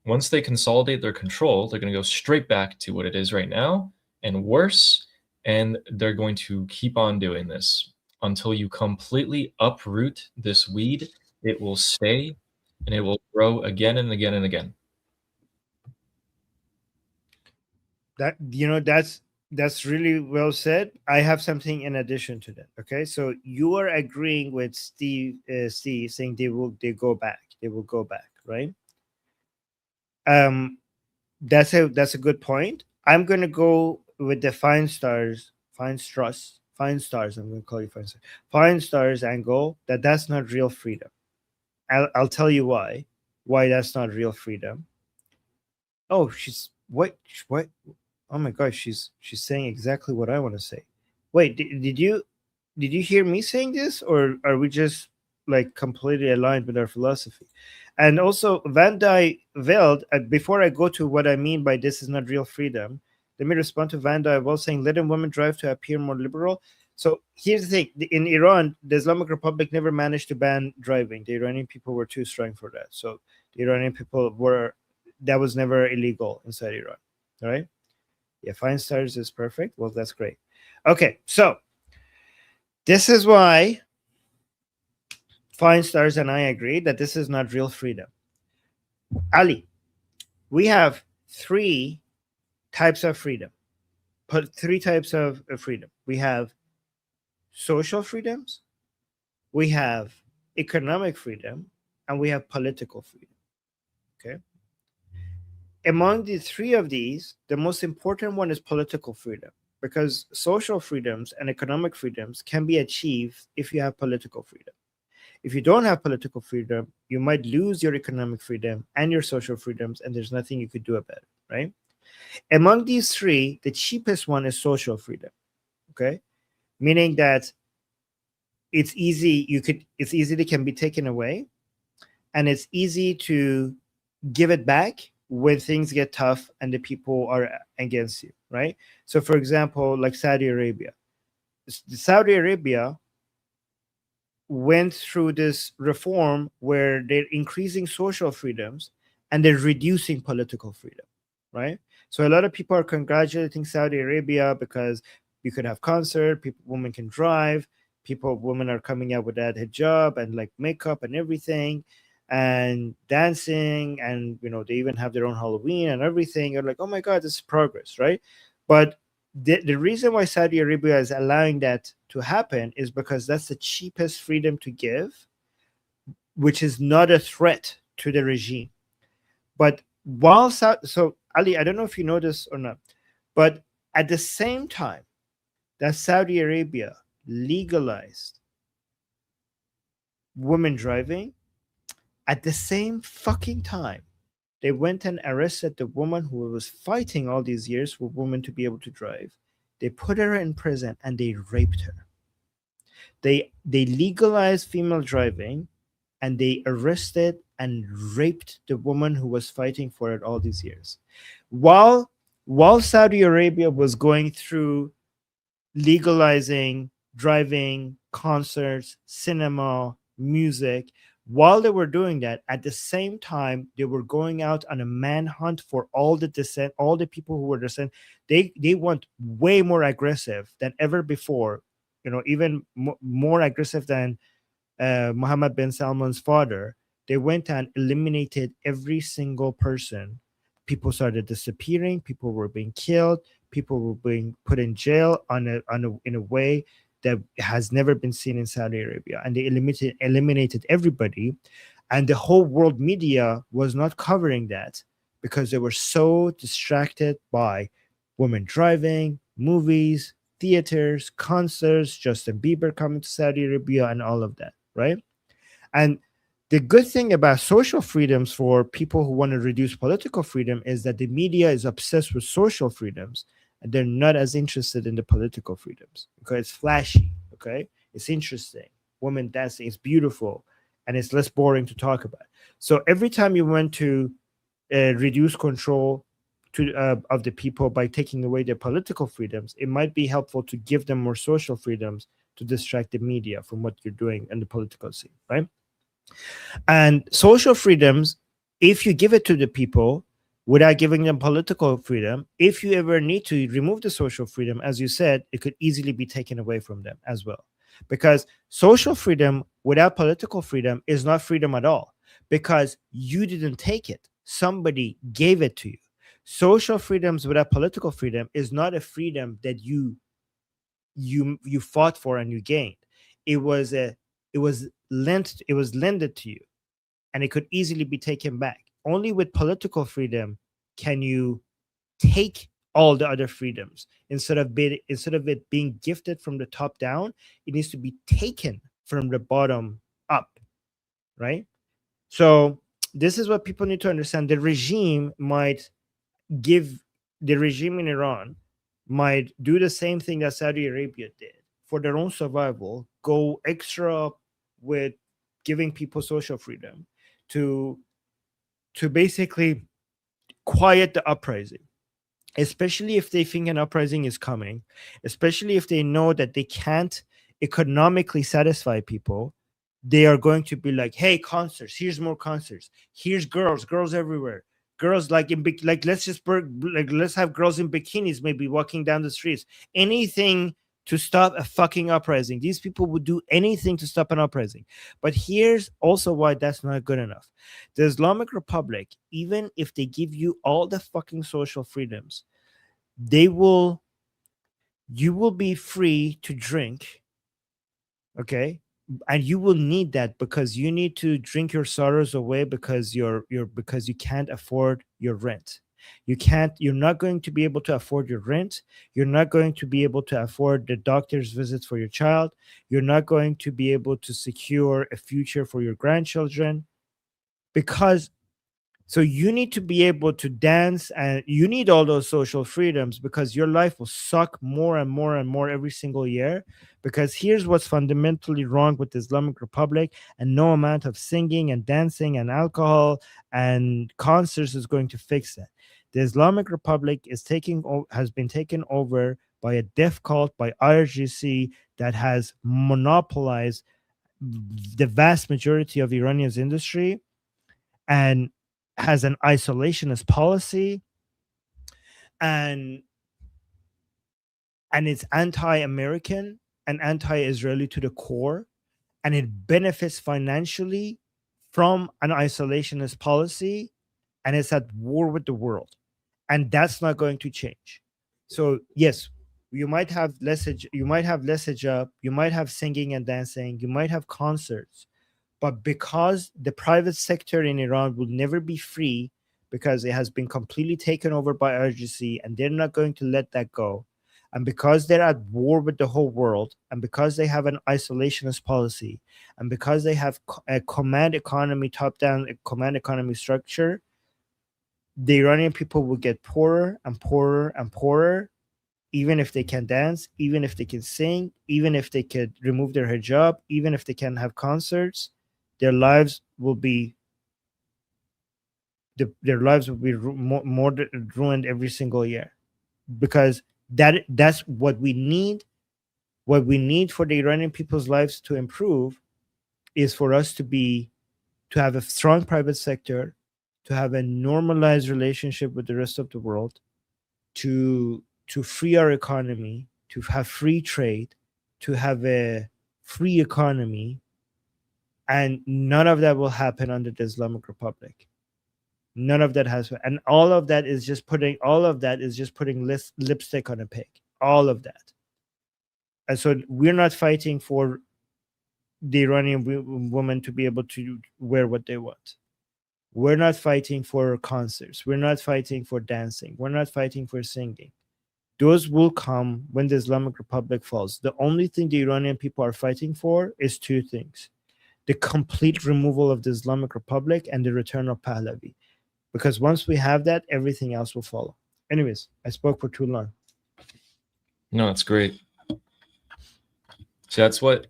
Once they consolidate their control, they're going to go straight back to what it is right now and worse, and they're going to keep on doing this until you completely uproot this weed. It will stay and it will grow again and again and again. That, you know, that's really well said. I have something in addition to that. Okay, so you are agreeing with Steve saying they will go back. They will go back, right? That's a good point. I'm gonna go with the Fine Stars I'm gonna call you Fine Stars angle. That's not real freedom. I'll tell you why that's not real freedom. Oh, she's what? Oh my gosh, she's saying exactly what I want to say. Wait, did you hear me saying this, or are we just like completely aligned with our philosophy? And also, Van Dyke Veld, before I go to what I mean by this is not real freedom, let me respond to Van Dyke Veld saying letting women drive to appear more liberal. So here's the thing: in Iran, the Islamic Republic never managed to ban driving. The Iranian people were too strong for that. So the Iranian people that was never illegal inside Iran. All right. Yeah, Fine Stars is perfect. Well, that's great. Okay, so this is why Fine Stars and I agree that this is not real freedom. Ali, we have three types of freedom. Three types of freedom. We have social freedoms, we have economic freedom, and we have political freedom. Okay. Among the three of these, the most important one is political freedom, because social freedoms and economic freedoms can be achieved if you have political freedom. If you don't have political freedom, you might lose your economic freedom and your social freedoms, and there's nothing you could do about it, right? Among these three, the cheapest one is social freedom, okay? Meaning that it's easy to can be taken away, and it's easy to give it back when things get tough and the people are against you, right? So for example, like Saudi Arabia went through this reform where they're increasing social freedoms and they're reducing political freedom, right? So a lot of people are congratulating Saudi Arabia because you could have concert, women can drive, women are coming out with that hijab and like makeup and everything, and dancing, and they even have their own Halloween and everything. You're like, oh my God, this is progress, right? But the reason why Saudi Arabia is allowing that to happen is because that's the cheapest freedom to give, which is not a threat to the regime. But so Ali, I don't know if you know this or not, but at the same time that Saudi Arabia legalized women driving, at the same fucking time, they went and arrested the woman who was fighting all these years for women to be able to drive. They put her in prison and they raped her. They legalized female driving, and they arrested and raped the woman who was fighting for it all these years. While Saudi Arabia was going through legalizing driving, concerts, cinema, music, while they were doing that, at the same time, they were going out on a manhunt for all the people who were dissent. They went way more aggressive than ever before, even more aggressive than Mohammed bin Salman's father. They went and eliminated every single person. People started disappearing. People were being killed. People were being put in jail in a way that has never been seen in Saudi Arabia. And they eliminated everybody. And the whole world media was not covering that because they were so distracted by women driving, movies, theaters, concerts, Justin Bieber coming to Saudi Arabia, and all of that, right? And the good thing about social freedoms for people who want to reduce political freedom is that the media is obsessed with social freedoms, and they're not as interested in the political freedoms because it's flashy, okay? It's interesting. Women dancing, it's beautiful, and it's less boring to talk about. So every time you want to reduce control of the people by taking away their political freedoms, it might be helpful to give them more social freedoms to distract the media from what you're doing in the political scene, right? And social freedoms, if you give it to the people without giving them political freedom, if you ever need to remove the social freedom, as you said, it could easily be taken away from them as well. because social freedom without political freedom is not freedom at all, because you didn't take it. Somebody gave it to you. Social freedoms without political freedom is not a freedom that you fought for and you gained. It was lended to you, and it could easily be taken back. Only with political freedom can you take all the other freedoms. Instead of it being gifted from the top down, it needs to be taken from the bottom up, right? So this is what people need to understand. The regime in Iran might do the same thing that Saudi Arabia did for their own survival, go extra with giving people social freedom to basically quiet the uprising, especially if they think an uprising is coming, especially if they know that they can't economically satisfy people. They are going to be like, hey, concerts, here's more concerts, here's girls everywhere, girls like let's let's have girls in bikinis maybe walking down the streets, anything to stop a fucking uprising. These people would do anything to stop an uprising. But here's also why that's not good enough. The Islamic Republic, even if they give you all the fucking social freedoms, you will be free to drink, okay? And you will need that, because you need to drink your sorrows away, because because you can't afford your rent. You're not going to be able to afford your rent. You're not going to be able to afford the doctor's visits for your child. You're not going to be able to secure a future for your grandchildren, because so you need to be able to dance, and you need all those social freedoms, because your life will suck more and more and more every single year. Because here's what's fundamentally wrong with the Islamic Republic, and no amount of singing and dancing and alcohol and concerts is going to fix that. The Islamic Republic has been taken over by a death cult, by IRGC, that has monopolized the vast majority of Iranian's industry, and has an isolationist policy, and it's anti-American and anti-Israeli to the core, and it benefits financially from an isolationist policy, and it's at war with the world, and that's not going to change. So yes, you might have less hijab, you might have singing and dancing, you might have concerts, but because the private sector in Iran will never be free, because it has been completely taken over by RGC, and they're not going to let that go, and because they're at war with the whole world, and because they have an isolationist policy, and because they have a command economy, top-down command economy structure, the Iranian people will get poorer and poorer and poorer, even if they can dance, even if they can sing, even if they could remove their hijab, even if they can have concerts. Their lives will be more ruined every single year, because that's what we need. What we need for the Iranian people's lives to improve is for us to have a strong private sector, to have a normalized relationship with the rest of the world, to free our economy, to have free trade, to have a free economy, and none of that will happen under the Islamic Republic. None of that has, and all of that is just putting lipstick on a pig. All of that. And so we're not fighting for the Iranian woman to be able to wear what they want. We're not fighting for concerts. We're not fighting for dancing. We're not fighting for singing. Those will come when the Islamic Republic falls. The only thing the Iranian people are fighting for is two things: the complete removal of the Islamic Republic and the return of Pahlavi. Because once we have that, everything else will follow. Anyways, I spoke for too long. No, it's great. So that's what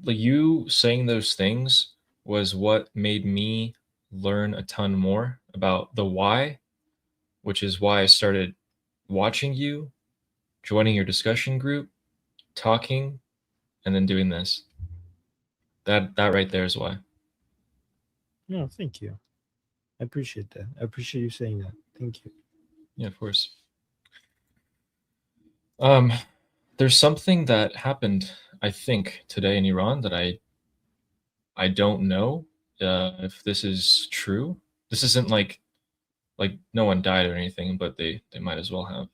you saying those things was what made me learn a ton more about the why, which is why I started watching you, joining your discussion group, talking, and then doing this. That right there is why. No, thank you. I appreciate that. I appreciate you saying that. Thank you. Yeah, of course. There's something that happened I think, today in Iran that I don't know if this is true. This isn't like no one died or anything, but they might as well have.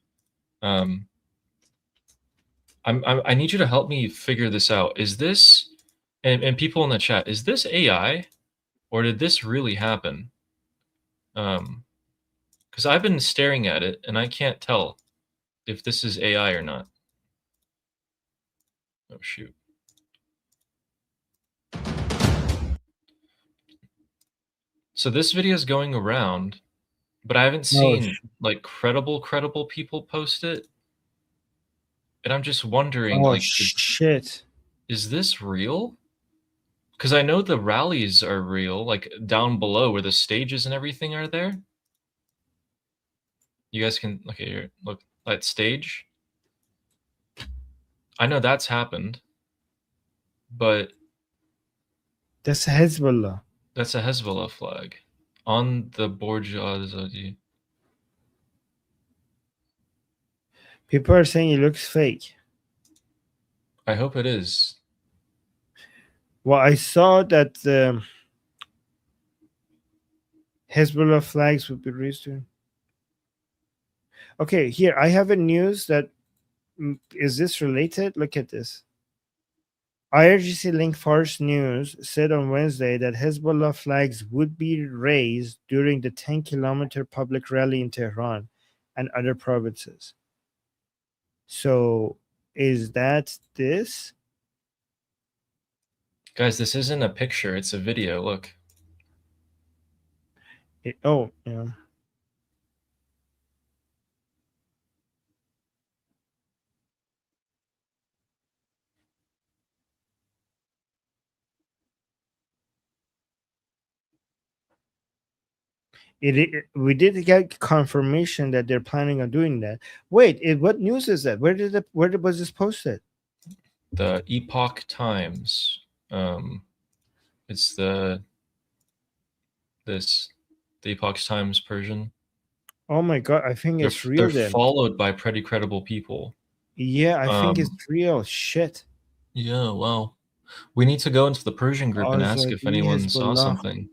I need you to help me figure this out. Is this, and people in the chat, is this AI or did this really happen? Because I've been staring at it and I can't tell if this is AI or not. Oh shoot. So this video is going around, but I haven't seen like credible people post it. And I'm just wondering, like, shit. Is this real? Because I know the rallies are real, like down below where the stages and everything are there. You guys can look at here. Look at stage. I know that's happened, but that's Hezbollah. That's a Hezbollah flag on the Borj Azadi. People are saying it looks fake. I hope it is. Well, I saw that the Hezbollah flags would be raised. Okay, here I have a news that is this related? Look at this. IRGC link Fars News said on Wednesday that Hezbollah flags would be raised during the 10-kilometer public rally in Tehran and other provinces. So is that this? Guys, this isn't a picture, it's a video. Look. Oh, yeah. We did get confirmation that they're planning on doing that. Wait, what news is that? Where was this posted? The Epoch Times. It's the Epoch Times Persian. Oh my god, I think it's real. They're followed by pretty credible people. Yeah, I think it's real. Shit. Yeah, wow. We need to go into the Persian group and ask if anyone saw something.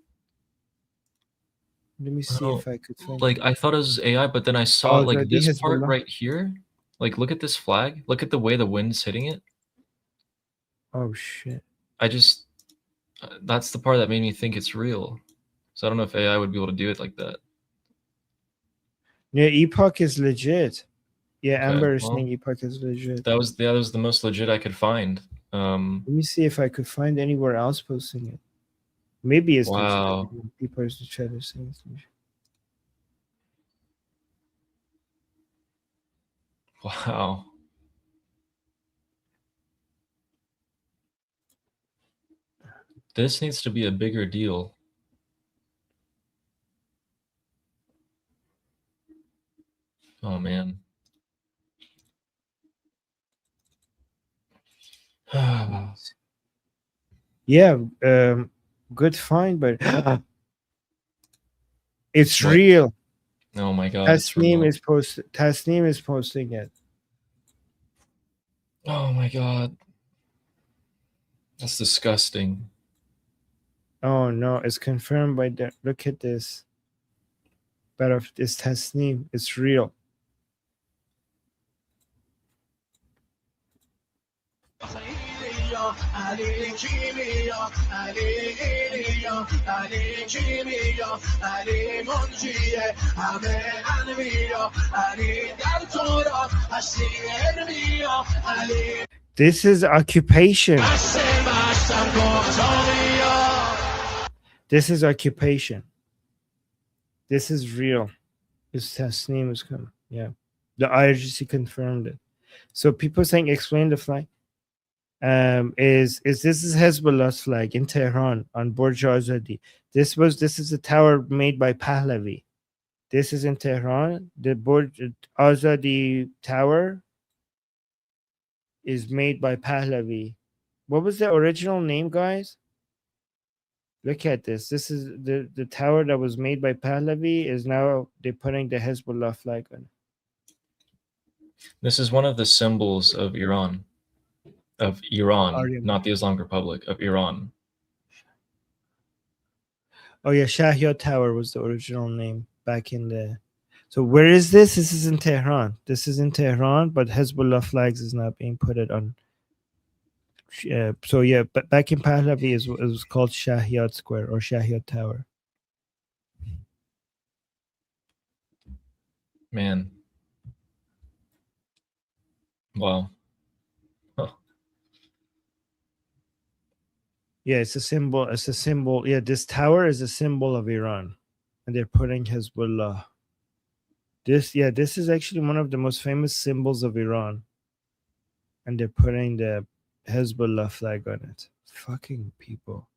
Let me see if I could find like I thought it was AI, but then I saw like this part right here. Like look at this flag. Look at the way the wind's hitting it. Oh shit. That's the part that made me think it's real. So I don't know if AI would be able to do it like that. Yeah, Epoch is legit. Yeah, okay, Amber is saying Epoch is legit. That was the most legit I could find. Let me see if I could find anywhere else posting it. Maybe it's wow. People are trying to say wow. This needs to be a bigger deal. Oh man. Yeah, good find, but it's what? Real. Oh my god. Tasneem is posting it. Oh my god. That's disgusting. Oh no, it's confirmed by the look at this. But if it's Tasneem, it's real. This is occupation. This is occupation. This is real. It's Tasneem is coming. Yeah. The IRGC confirmed it. So people saying explain the flag. This is Hezbollah's flag in Tehran on Borj Azadi. This is a tower made by Pahlavi. This is in Tehran. The Borj Azadi tower is made by Pahlavi. What was the original name, guys? Look at this. This is the tower that was made by Pahlavi is now they're putting the Hezbollah flag on. This is one of the symbols of Iran. Of Iran, Aryan. not the Islamic Republic, of Iran. Oh yeah, Shahyad Tower was the original name back in the. So where is this? This is in Tehran. This is in Tehran, but Hezbollah flags is not being put it on. So yeah, but back in Pahlavi, it was called Shahyad Square or Shahyad Tower. Man. Wow. Huh. Yeah, it's a symbol. It's a symbol. Yeah, this tower is a symbol of Iran, and they're putting Hezbollah. This is actually one of the most famous symbols of Iran, and they're putting the Hezbollah flag on it. Fucking people.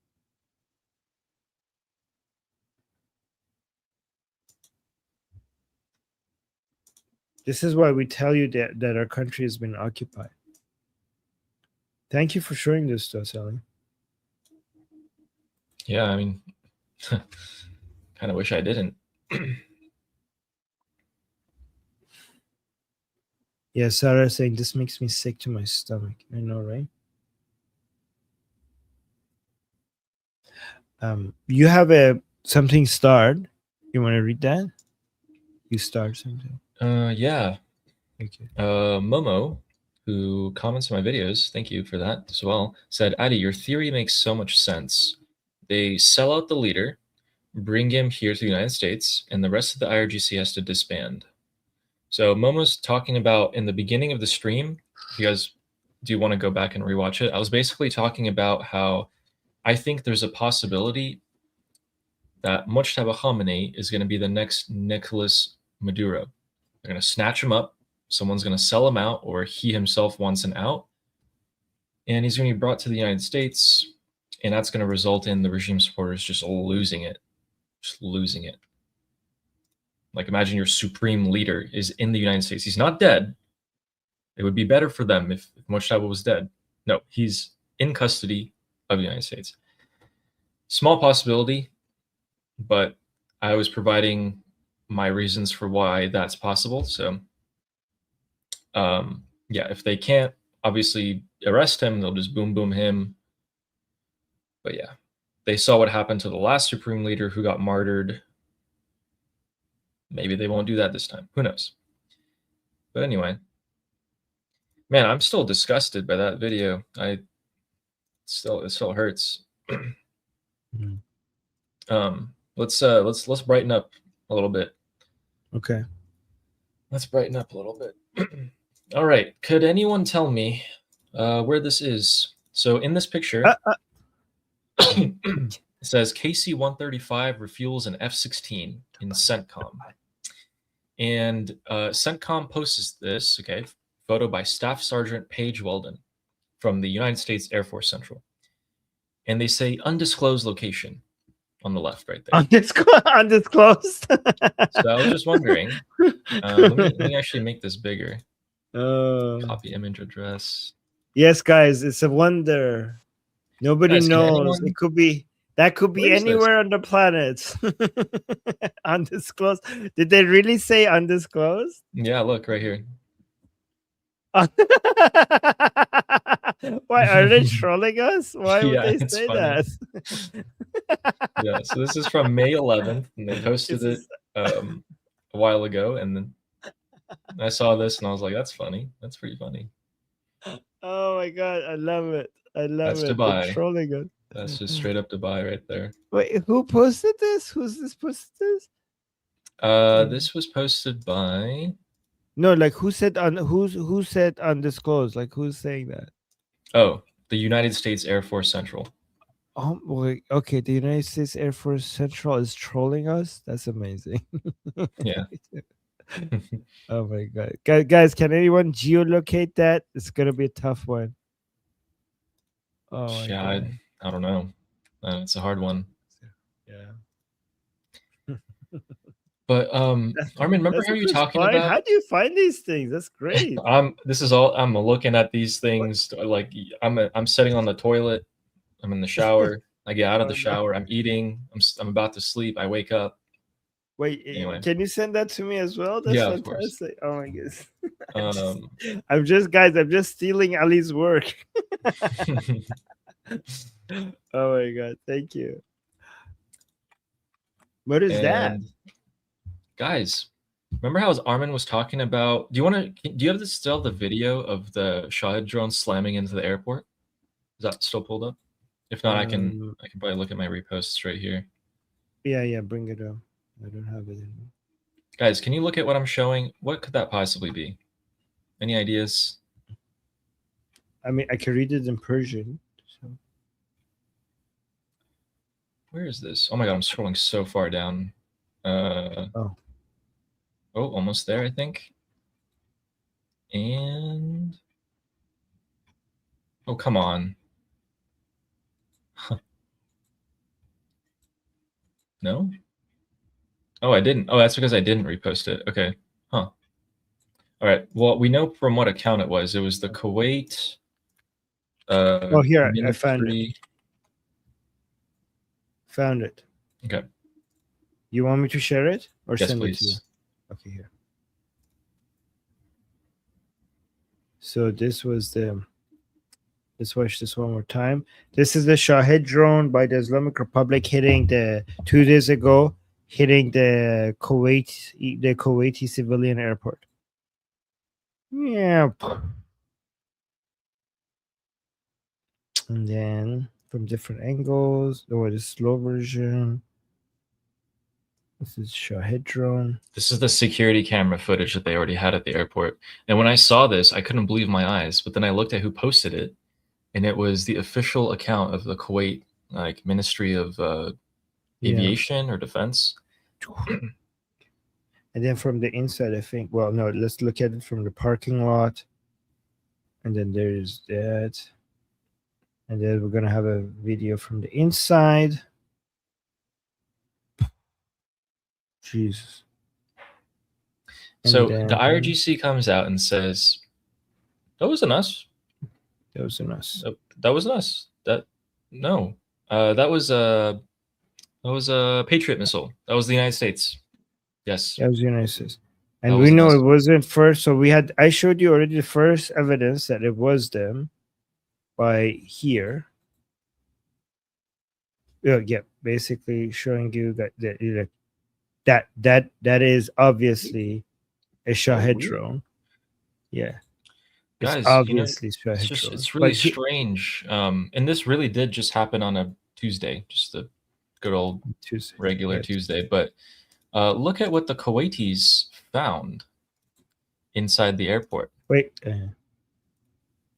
This is why we tell you that our country has been occupied. Thank you for showing this to us, Ali. Yeah, I mean, kind of wish I didn't. Yeah, Sarah saying this makes me sick to my stomach. I know, right? You have something starred. You want to read that? You start something. Yeah. Okay. Momo, who comments on my videos, thank you for that as well, said, Adi, your theory makes so much sense. They sell out the leader, bring him here to the United States, and the rest of the IRGC has to disband. So Momo's talking about in the beginning of the stream, if you guys do want to go back and rewatch it, I was basically talking about how I think there's a possibility that Mojtaba Khamenei is going to be the next Nicolas Maduro. They're going to snatch him up. Someone's going to sell him out, or he himself wants an out. And he's going to be brought to the United States. And that's going to result in the regime supporters just losing it. Just losing it. Like, imagine your supreme leader is in the United States. He's not dead. It would be better for them if Mojtaba was dead. No, he's in custody of the United States. Small possibility, but I was providing my reasons for why that's possible. So, yeah, if they can't obviously arrest him, they'll just boom him. But yeah, they saw what happened to the last supreme leader who got martyred. Maybe they won't do that this time. Who knows? But anyway, man, I'm still disgusted by that video. It still hurts. Let's brighten up a little bit. Okay. Let's brighten up a little bit. All right. Could anyone tell me where this is? So in this picture, it says KC-135 refuels an F-16 in CENTCOM. And CENTCOM posts this, okay, photo by Staff Sergeant Paige Weldon from the United States Air Force Central. And they say undisclosed location on the left right there. Undisclosed. So I was just wondering, let me actually make this bigger. Copy image address. Yes, guys, it's a wonder. Nobody knows. It could be anywhere on the planet. Undisclosed. Did they really say undisclosed? Yeah, look right here. Why are they trolling us? Why would they say funny. that? Yeah, so this is from May 11th, and they posted it a while ago, and then I saw this and I was like, that's funny. That's pretty funny. Oh my god, I love it. I love That's it. Dubai. They're trolling us. That's just straight up Dubai right there. Wait, who posted this? Who's this posted this? This was posted by No, like who said who said undisclosed? Like who's saying that? Oh, the United States Air Force Central. Oh, wait, okay. The United States Air Force Central is trolling us. That's amazing. Yeah. Oh my god, guys! Can anyone geolocate that? It's gonna be a tough one. Oh my yeah, god. I don't know. It's a hard one. Yeah. But Armin, remember how you were talking about? How do you find these things? That's great. I'm looking at these things like I'm sitting on the toilet. I'm in the shower. I get out of the shower. I'm eating. I'm about to sleep. I wake up. Wait, Anyway. can you send that to me as well? That's Yeah, of course. fantastic. Oh my goodness. Um, I'm just stealing Ali's work. Oh my god, thank you. What is that? Guys, remember how Armin was talking about? Do you have still the video of the Shahed drone slamming into the airport? Is that still pulled up? If not, I can probably look at my reposts right here. Yeah, bring it up. I don't have it anymore. Guys, can you look at what I'm showing? What could that possibly be? Any ideas? I mean, I can read it in Persian. So. Where is this? Oh my god, I'm scrolling so far down. Oh, almost there, I think. And oh, come on. Huh. No? Oh, I didn't. Oh, that's because I didn't repost it. Okay. Huh. All right. Well, we know from what account it was. It was the Kuwait. Here, Ministry. I found it. Found it. Okay. You want me to share it or yes, send please. it to you? Okay, here. So this was the. Let's watch this one more time. This is the Shahed drone by the Islamic Republic hitting 2 days ago, hitting the Kuwaiti civilian airport. Yeah. And then from different angles, the slow version. This is Shahed drone. This is the security camera footage that they already had at the airport. And when I saw this, I couldn't believe my eyes. But then I looked at who posted it, and it was the official account of the Kuwait Ministry of Aviation or Defense. And then from the inside, I think. Well, no, let's look at it from the parking lot. And then there's that. And then we're gonna have a video from the inside. Jesus. So the IRGC comes out and says, "That wasn't us. That wasn't us. That wasn't us. That was a Patriot missile. That was the United States. Yes, that was the United States." And we know it wasn't first. So I showed you already the first evidence that it was them by here. Yeah, basically showing you that is obviously a Shahed drone. Yeah. Guys, obviously Shahed drone. It's really strange. And this really did just happen on a Tuesday, just a good old regular Tuesday. But look at what the Kuwaitis found inside the airport. Wait.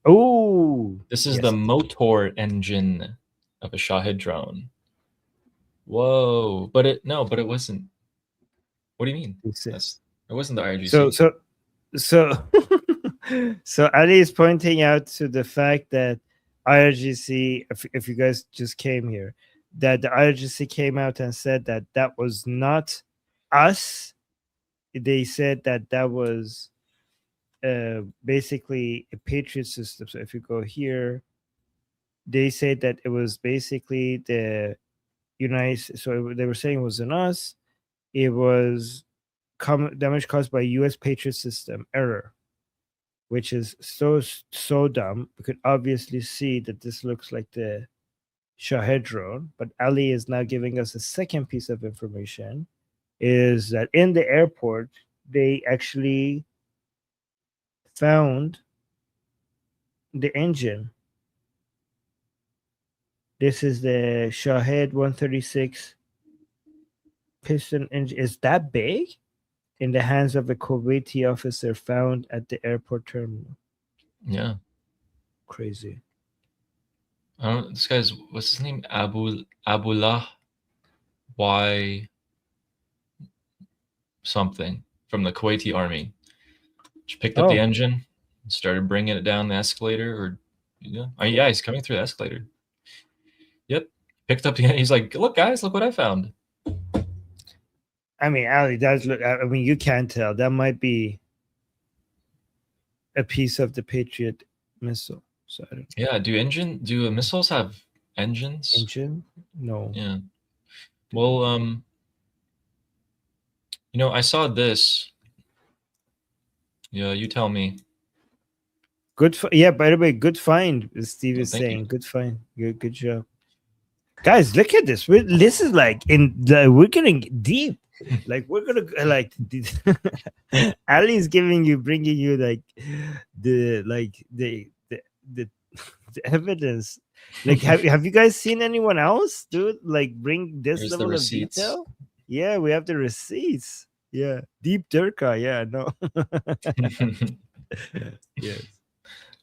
Oh. This is the motor engine of a Shahed drone. Whoa. But it wasn't. What do you mean? It wasn't the IRGC. So Ali is pointing out to the fact that IRGC, if you guys just came here, that the IRGC came out and said that was not us. They said that was basically a Patriot system. So if you go here, they said that it was basically the United. So they were saying it wasn't us. It was damage caused by U.S. Patriot system error, which is so dumb. We could obviously see that this looks like the Shahed drone, but Ali is now giving us a second piece of information, is that in the airport, they actually found the engine. This is the Shahed 136 piston engine. Is that big? In the hands of a Kuwaiti officer found at the airport terminal. Yeah. Crazy. This guy's, what's his name? Abullah Y something from the Kuwaiti army. Just picked up the engine, started bringing it down the escalator, yeah, he's coming through the escalator. Yep. Picked up the engine. He's like, look, guys, look what I found. I mean, Ali does look. I mean, you can't tell. That might be a piece of the Patriot missile. So I don't know. Yeah. Do missiles have engines? Engine? No. Yeah. Well, You know, I saw this. Yeah, you tell me. Good. Yeah. By the way, good find. Steve is thank you. saying, good find. Good job, guys. Look at this. This is like we're getting deep. Like we're gonna like. Ali's bringing you like the the evidence. Like, have you guys seen anyone else, dude? Like, bring this Here's the level of receipts. detail? Yeah, we have the receipts. Yeah, deep Durka. Yeah, no. Yes,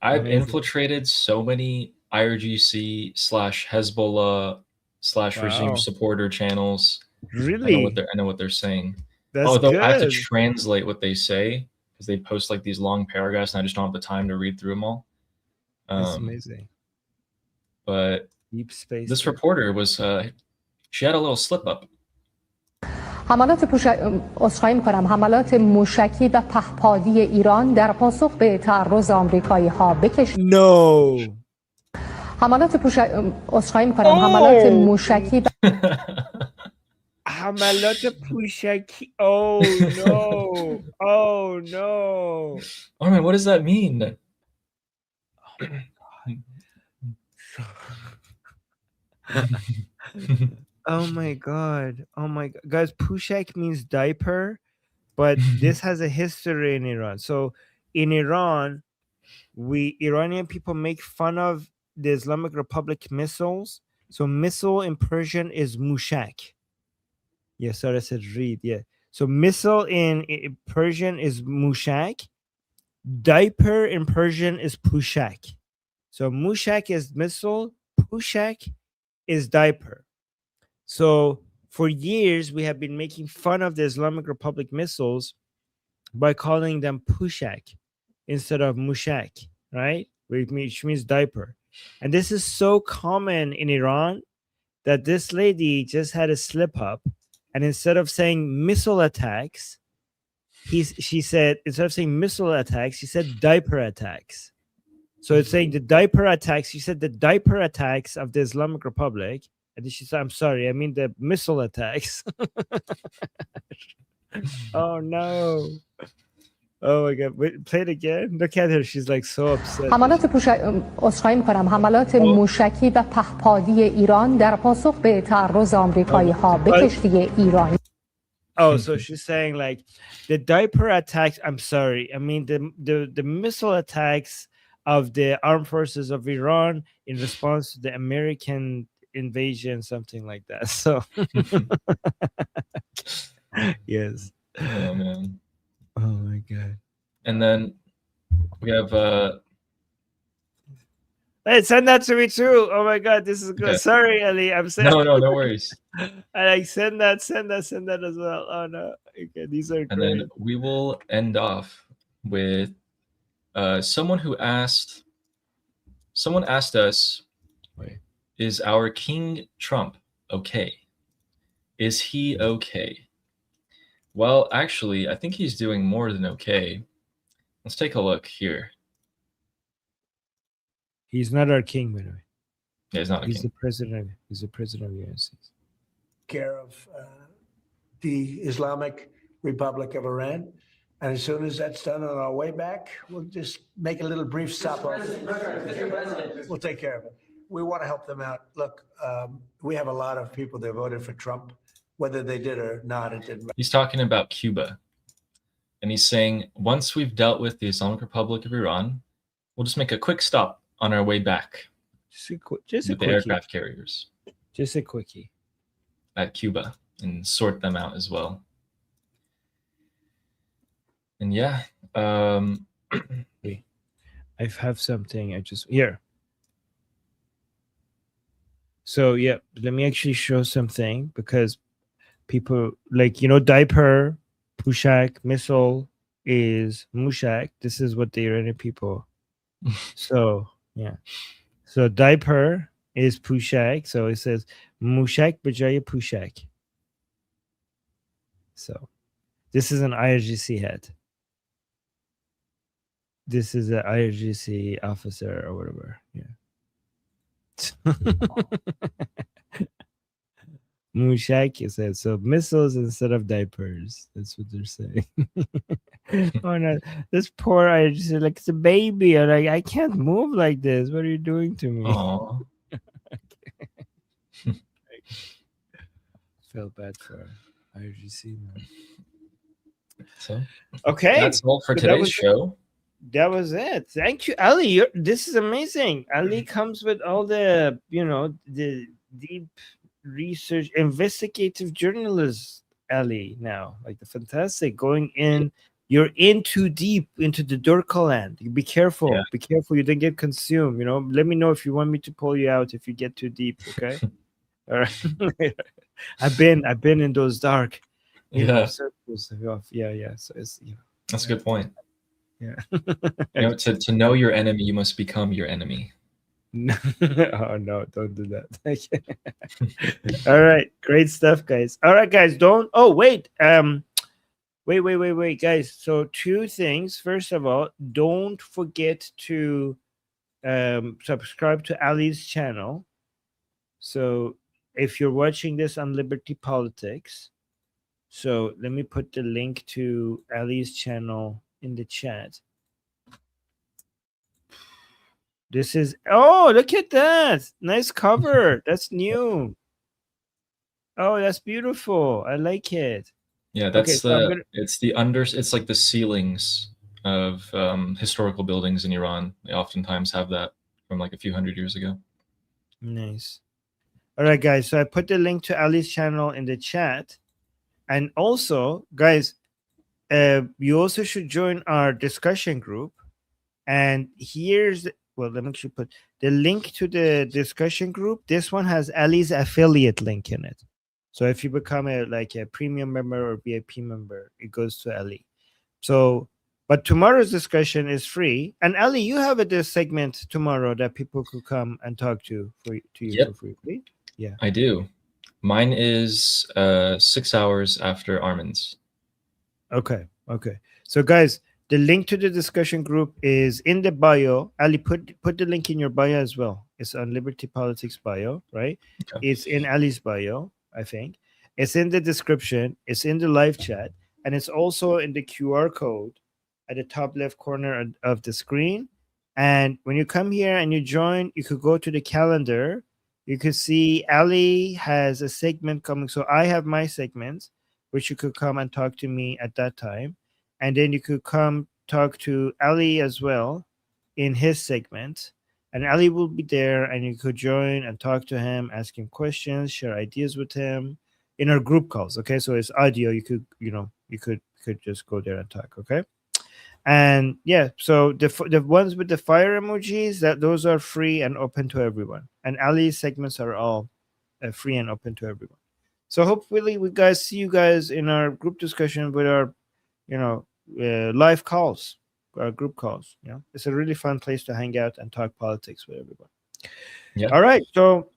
I've amazing. infiltrated so many IRGC / Hezbollah / regime Wow. supporter channels. Really? I know what they're saying. That's Although good. I have to translate what they say because they post like these long paragraphs, and I just don't have the time to read through them all. That's amazing. But Deep space. this reporter was she had a little slip up. حملات موشکی و پهپادی ایران در پاسخ به تعرض آمریکایی ها بکشید. No. حملات حملات موشکی حملات پوشکی. Oh no. Oh no. Oh man, what does that mean? Oh my god. Oh my god. Guys, pushak means diaper, but this has a history in Iran. So in Iran, Iranian people make fun of the Islamic Republic missiles. So missile in Persian is mushak. Yeah, sorry, I said read. Yeah. So missile in Persian is mushak. Diaper in Persian is pushak. So mushak is missile, pushak is diaper. So for years, we have been making fun of the Islamic Republic missiles by calling them pushak instead of mushak, right? Which means diaper. And this is so common in Iran that this lady just had a slip up. And instead of saying missile attacks, she said, instead of saying missile attacks, she said diaper attacks. So it's saying the diaper attacks. She said the diaper attacks of the Islamic Republic. And then she said, I'm sorry, I mean the missile attacks. Oh no. Oh my god. Wait, play it again. Look at her. She's like so upset. حملات موشکی و پهپادی ایران در پاسخ به تعرض آمریکایی ها به کشتی ایرانی. Oh, so she's saying like the diaper attacks. I'm sorry. I mean the missile attacks of the armed forces of Iran in response to the American invasion, something like that. So yes. Oh man. Oh my god. And then we have hey, send that to me too. Oh my god, this is good. Okay. Sorry, Ali. I'm saying no worries. I like send that as well. Oh no. Okay, these are great. And then we will end off with someone asked us, is our King Trump okay? Is he okay? Well, actually, I think he's doing more than okay. Let's take a look here. He's not our king, by the way. Yeah, he's not. He's the president. He's the president of the United States. Care of the Islamic Republic of Iran. And as soon as that's done on our way back, we'll just make a little brief stop. We'll take care of it. We want to help them out. Look, we have a lot of people that voted for Trump, whether they did or not. It didn't matter. He's talking about Cuba. And he's saying, once we've dealt with the Islamic Republic of Iran, we'll just make a quick stop on our way back. Just with the aircraft carriers. Just a quickie. At Cuba and sort them out as well. And yeah, I have something. Here. So yeah, let me actually show something because people like diaper, pushak, missile is mushak. This is what the Iranian people. So yeah, so diaper is pushak. So it says mushak bajaya pushak. So this is an IRGC head. This is an IRGC officer or whatever. Yeah. Mushak said so. Missiles instead of diapers. That's what they're saying. Oh no, this poor IRGC, like it's a baby. I'm like, I can't move like this. What are you doing to me? Aww. Felt bad for IRGC. So Okay, that's all for so today's show. That was it. Thank you, Ali. This is amazing. Ali comes with all the, the deep research, investigative journalist. Ali now, like the fantastic going in. You're in too deep into the Durka land. Be careful. Yeah. Be careful. You don't get consumed. Let me know if you want me to pull you out if you get too deep. Okay. All right. I've been in those dark, circles. Yeah. So it's that's a good point. Yeah. To know your enemy, you must become your enemy. Oh no, don't do that. All right, great stuff, guys. All right, guys, wait, guys. So 2 things. First of all, don't forget to subscribe to Ali's channel. So if you're watching this on Liberty Politics, so let me put the link to Ali's channel in the chat. This is, look at that. Nice cover. That's new. Oh, that's beautiful. I like it. Yeah, that's it's like the ceilings of historical buildings in Iran. They oftentimes have that from like a few hundred years ago. Nice. All right, guys. So I put the link to Ali's channel in the chat. And also, guys, you also should join our discussion group. And let me actually put the link to the discussion group. This one has Ali's affiliate link in it. So if you become a premium member or VIP member, it goes to Ali. So, but tomorrow's discussion is free. And Ali, you have this segment tomorrow that people could come and talk to you for free. Yeah, I do. Mine is 6 hours after Armin's. Okay. So, guys, the link to the discussion group is in the bio. Ali, put the link in your bio as well. It's on Liberty Politics bio, right? Okay. It's in Ali's bio, I think. It's in the description. It's in the live chat. And it's also in the QR code at the top left corner of the screen. And when you come here and you join, you could go to the calendar. You could see Ali has a segment coming. So I have my segments, which you could come and talk to me at that time. And then you could come talk to Ali as well in his segment. And Ali will be there and you could join and talk to him, ask him questions, share ideas with him in our group calls. Okay. So it's audio. You could, you could just go there and talk. Okay. And yeah, so the ones with the fire emojis, those are free and open to everyone. And Ali's segments are all free and open to everyone. So hopefully we see you guys in our group discussion with our, live calls, our group calls. It's a really fun place to hang out and talk politics with everyone. Yeah. All right. So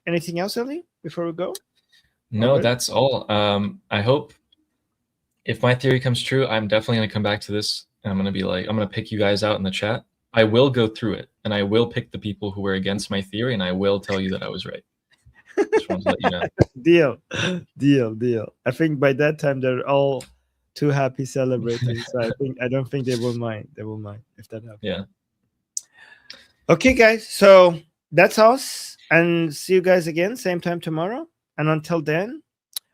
anything else, Ali, before we go? No, that's all. I hope if my theory comes true, I'm definitely going to come back to this. And I'm going to pick you guys out in the chat. I will go through it and I will pick the people who were against my theory and I will tell you that I was right. Just wanted to let you know. Deal. I think by that time they're all too happy celebrating. So I don't think they will mind. They will mind if that happens. Yeah. Okay, guys. So that's us. And see you guys again, same time tomorrow. And until then.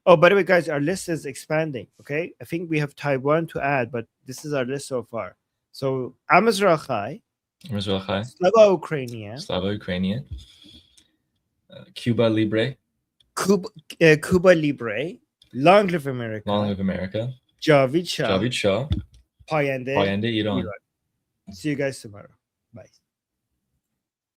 Oh, by the way, guys, our list is expanding. Okay. I think we have Taiwan to add, but this is our list so far. So Amazrachai. Slava Ukrainian. Cuba Libre. Cuba Libre. Long live America. Javid Shah. Payande Iran. See you guys tomorrow. Bye.